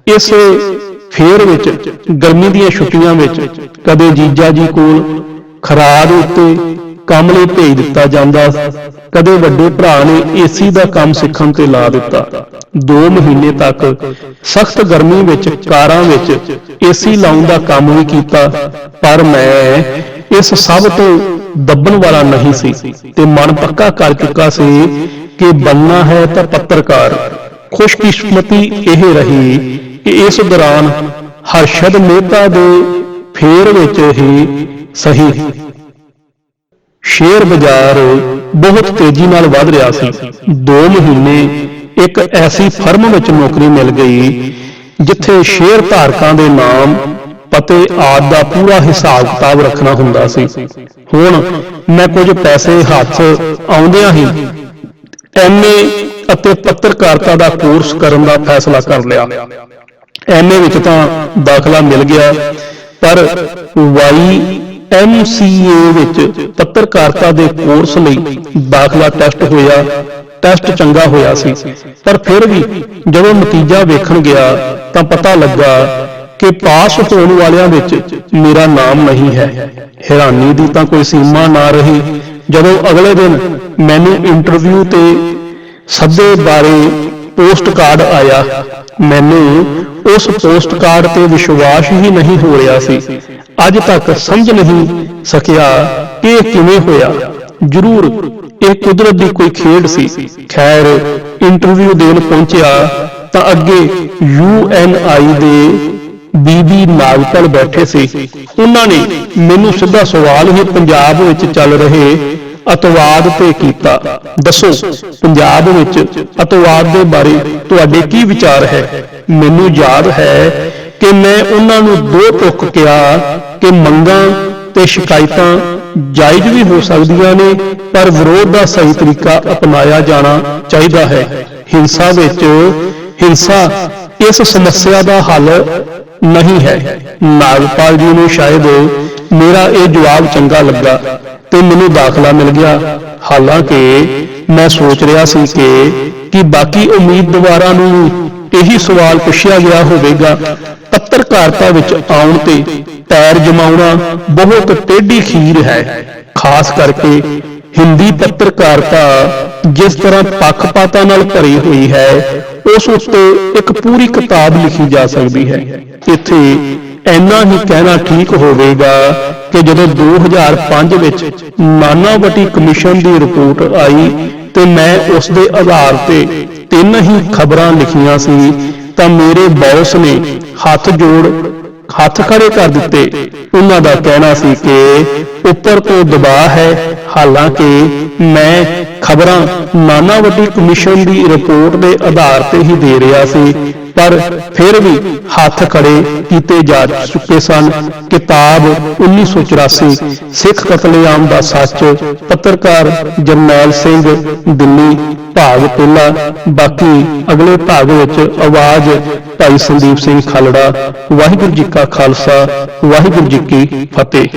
ਇਸ ਫੇਰ ਵਿੱਚ ਗਰਮੀ ਦੀਆਂ ਛੁੱਟੀਆਂ ਵਿੱਚ ਕਦੇ ਜੀਜਾ ਜੀ ਕੋਲ ਖਰਾਦ ਉੱਤੇ ਕੰਮ ਲਈ ਭੇਜ ਦਿੱਤਾ ਜਾਂਦਾ, ਕਦੇ ਵੱਡੇ ਭਰਾ ਨੇ AC ਦਾ ਕੰਮ ਸਿੱਖਣ ਤੇ ਲਾ ਦਿੱਤਾ। 2 ਮਹੀਨੇ ਤੱਕ ਸਖਤ ਗਰਮੀ ਵਿੱਚ ਕਾਰਾਂ ਵਿੱਚ AC ਲਾਉਣ ਦਾ ਕੰਮ ਵੀ ਕੀਤਾ, ਪਰ ਮੈਂ ਇਸ ਸਭ ਤੋਂ ਦੱਬਣ ਵਾਲਾ ਨਹੀਂ ਸੀ ਤੇ ਮਨ ਪੱਕਾ ਕਰ ਚੁੱਕਾ ਸੀ ਕਿ ਬਣਨਾ ਹੈ ਤਾਂ ਪੱਤਰਕਾਰ। ਖੁਸ਼ਕਿਸਮਤੀ ਇਹ ਰਹੀ ਕਿ ਇਸ ਦੌਰਾਨ ਹਰਸ਼ਦ ਮਹਿਤਾ ਦੇ ਫੇਰ ਵਿੱਚ ਹੀ ਸਹੀ ਸ਼ੇਅਰ ਬਾਜ਼ਾਰ ਬਹੁਤ ਤੇਜ਼ੀ ਨਾਲ ਵਧ ਰਿਹਾ ਸੀ। 2 ਮਹੀਨੇ ਇੱਕ ਐਸੀ ਫਰਮ ਵਿੱਚ ਨੌਕਰੀ ਮਿਲ ਗਈ ਜਿੱਥੇ ਸ਼ੇਅਰ ਧਾਰਕਾਂ ਦੇ ਨਾਮ, ਪਤੇ ਆਦਿ ਦਾ ਪੂਰਾ ਹਿਸਾਬ ਕਿਤਾਬ ਰੱਖਣਾ ਹੁੰਦਾ ਸੀ। ਹੁਣ ਮੈਂ ਕੁਝ ਪੈਸੇ ਹੱਥ ਆਉਂਦਿਆਂ ਹੀ MA ਅਤੇ ਪੱਤਰਕਾਰਤਾ ਦਾ ਕੋਰਸ ਕਰਨ ਦਾ ਫੈਸਲਾ ਕਰ ਲਿਆ। MA ਵਿੱਚ ਤਾਂ ਦਾਖਲਾ ਮਿਲ ਗਿਆ, ਪਰ YMCA ਵਿੱਚ ਪੱਤਰਕਾਰਤਾ ਦੇ ਕੋਰਸ ਲਈ ਦਾਖਲਾ ਟੈਸਟ ਹੋਇਆ। ਟੈਸਟ ਚੰਗਾ ਹੋਇਆ ਸੀ, ਪਰ ਫਿਰ ਵੀ ਜਦੋਂ ਨਤੀਜਾ ਵੇਖਣ ਗਿਆ ਤਾਂ ਪਤਾ ਲੱਗਾ ਕਿ ਪਾਸ ਹੋਣ ਵਾਲਿਆਂ ਵਿੱਚ ਮੇਰਾ ਨਾਮ ਨਹੀਂ ਹੈ। ਹੈਰਾਨੀ ਦੀ ਤਾਂ ਕੋਈ ਸੀਮਾ ਨਾ ਰਹੀ ਜਦੋਂ ਅਗਲੇ ਦਿਨ ਮੈਨੂੰ ਇੰਟਰਵਿਊ ਤੇ ਸੱਦੇ ਬਾਰੇ ਪੋਸਟ ਕਾਰਡ ਆਇਆ। ਮੈਨੂੰ ਉਸ ਪੋਸਟ ਕਾਰਡ ਤੇ ਵਿਸ਼ਵਾਸ ਹੀ ਨਹੀਂ ਹੋ ਰਿਹਾ ਸੀ। ਅੱਜ ਤੱਕ ਸਮਝ ਨਹੀਂ ਸਕਿਆ ਕਿ ਇਹ ਕਿਵੇਂ ਹੋਇਆ। ਜ਼ਰੂਰ ਇਹ ਕੁਦਰਤ ਦੀ ਕੋਈ ਖੇਡ ਸੀ। ਖੈਰ, ਇੰਟਰਵਿਊ ਦੇਣ ਪਹੁੰਚਿਆ ਤਾਂ ਅੱਗੇ UNI ਦੇ BB ਨਾਗਪਾਲ ਬੈਠੇ ਸੀ। ਉਹਨਾਂ ਨੇ ਮੈਨੂੰ ਸਿੱਧਾ ਸਵਾਲ ਹੀ ਪੰਜਾਬ ਵਿੱਚ ਚੱਲ ਰਹੇ ਅਤਵਾਦ ਤੇ ਕੀਤਾ। ਦੱਸੋ, ਪੰਜਾਬ ਵਿੱਚ ਅਤਵਾਦ ਦੇ ਬਾਰੇ ਤੁਹਾਡੇ ਕੀ ਵਿਚਾਰ ਹੈ? ਮੈਨੂੰ ਯਾਦ ਹੈ ਕਿ ਮੈਂ ਉਹਨਾਂ ਨੂੰ 2 ਤੁਕ ਕਿਹਾ ਕਿ ਮੰਗਾਂ ਤੇ ਸ਼ਿਕਾਇਤਾਂ ਜਾਇਜ਼ ਵੀ ਹੋ ਸਕਦੀਆਂ ਨੇ, ਪਰ ਵਿਰੋਧ ਦਾ ਸਹੀ ਤਰੀਕਾ ਅਪਣਾਇਆ ਜਾਣਾ ਚਾਹੀਦਾ ਹੈ। ਹਿੰਸਾ ਇਸ ਸਮੱਸਿਆ ਦਾ ਹੱਲ ਨਹੀਂ ਹੈ। ਨਾਗਪਾਲ ਜੀ ਨੂੰ ਸ਼ਾਇਦ ਮੇਰਾ ਇਹ ਜਵਾਬ ਚੰਗਾ ਲੱਗਾ ਤੇ ਮੈਨੂੰ ਦਾਖਲਾ ਮਿਲ ਗਿਆ। ਹਾਲਾਂਕਿ ਮੈਂ ਸੋਚ ਰਿਹਾ ਸੀ ਕਿ ਬਾਕੀ ਉਮੀਦਵਾਰਾਂ ਨੂੰ ਇਹੀ ਸਵਾਲ ਪੁੱਛਿਆ ਗਿਆ ਹੋਵੇਗਾ। ਪੱਤਰਕਾਰਤਾ ਵਿੱਚ ਆਉਣ ਤੇ ਪੈਰ ਜਮਾਉਣਾ ਬਹੁਤ ਟੇਢੀ ਖੀਰ ਹੈ। ਖਾਸ ਕਰਕੇ ਹਿੰਦੀ ਪੱਤਰਕਾਰਤਾ ਜਿਸ ਤਰ੍ਹਾਂ ਪੱਖਪਾਤਾਂ ਨਾਲ ਭਰੀ ਹੋਈ ਹੈ, ਉਸ ਉੱਤੇ ਇੱਕ ਪੂਰੀ ਕਿਤਾਬ ਲਿਖੀ ਜਾ ਸਕਦੀ ਹੈ। ਇੱਥੇ ਇੰਨਾ ਹੀ ਕਹਿਣਾ ਠੀਕ ਹੋਵੇਗਾ ਕਿ ਜਦੋਂ 2005 ਵਿੱਚ ਨਾਨਾਵਟੀ ਕਮਿਸ਼ਨ ਦੀ ਰਿਪੋਰਟ ਆਈ ਤੇ ਮੈਂ ਉਸ ਦੇ ਆਧਾਰ ਤੇ 3 ਹੀ ਖਬਰਾਂ ਲਿਖੀਆਂ ਸੀ ਤਾਂ ਮੇਰੇ ਬੌਸ ਨੇ ਹੱਥ ਖੜੇ ਕਰ ਦਿੱਤੇ। ਉਹਨਾਂ ਦਾ ਕਹਿਣਾ ਸੀ ਕਿ ਉੱਪਰ ਤੋਂ ਦਬਾਅ ਹੈ। ਹਾਲਾਂਕਿ ਮੈਂ ਖਬਰਾਂ ਨਾਨਾਵਟੀ ਕਮਿਸ਼ਨ ਦੀ ਰਿਪੋਰਟ ਦੇ ਆਧਾਰ ਤੇ ਹੀ ਦੇ ਰਿਹਾ ਸੀ, ਪਰ ਫਿਰ ਵੀ ਹੱਥ ਖੜੇ ਕੀਤੇ ਜਾ ਚੁੱਕੇ ਸਨ। ਕਿਤਾਬ 1984 ਸਿੱਖ ਕਤਲੇਆਮ ਦਾ ਸੱਚ, ਪੱਤਰਕਾਰ ਜਰਨੈਲ ਸਿੰਘ, ਦਿੱਲੀ, ਭਾਗ ਪਹਿਲਾ। ਬਾਕੀ ਅਗਲੇ ਭਾਗ ਵਿੱਚ ਆਵਾਜ਼ ਭਾਈ ਸੰਦੀਪ ਸਿੰਘ ਖਾਲੜਾ। ਵਾਹਿਗੁਰੂ ਜੀ ਕਾ ਖਾਲਸਾ, ਵਾਹਿਗੁਰੂ ਜੀ ਕੀ ਫਤਿਹ।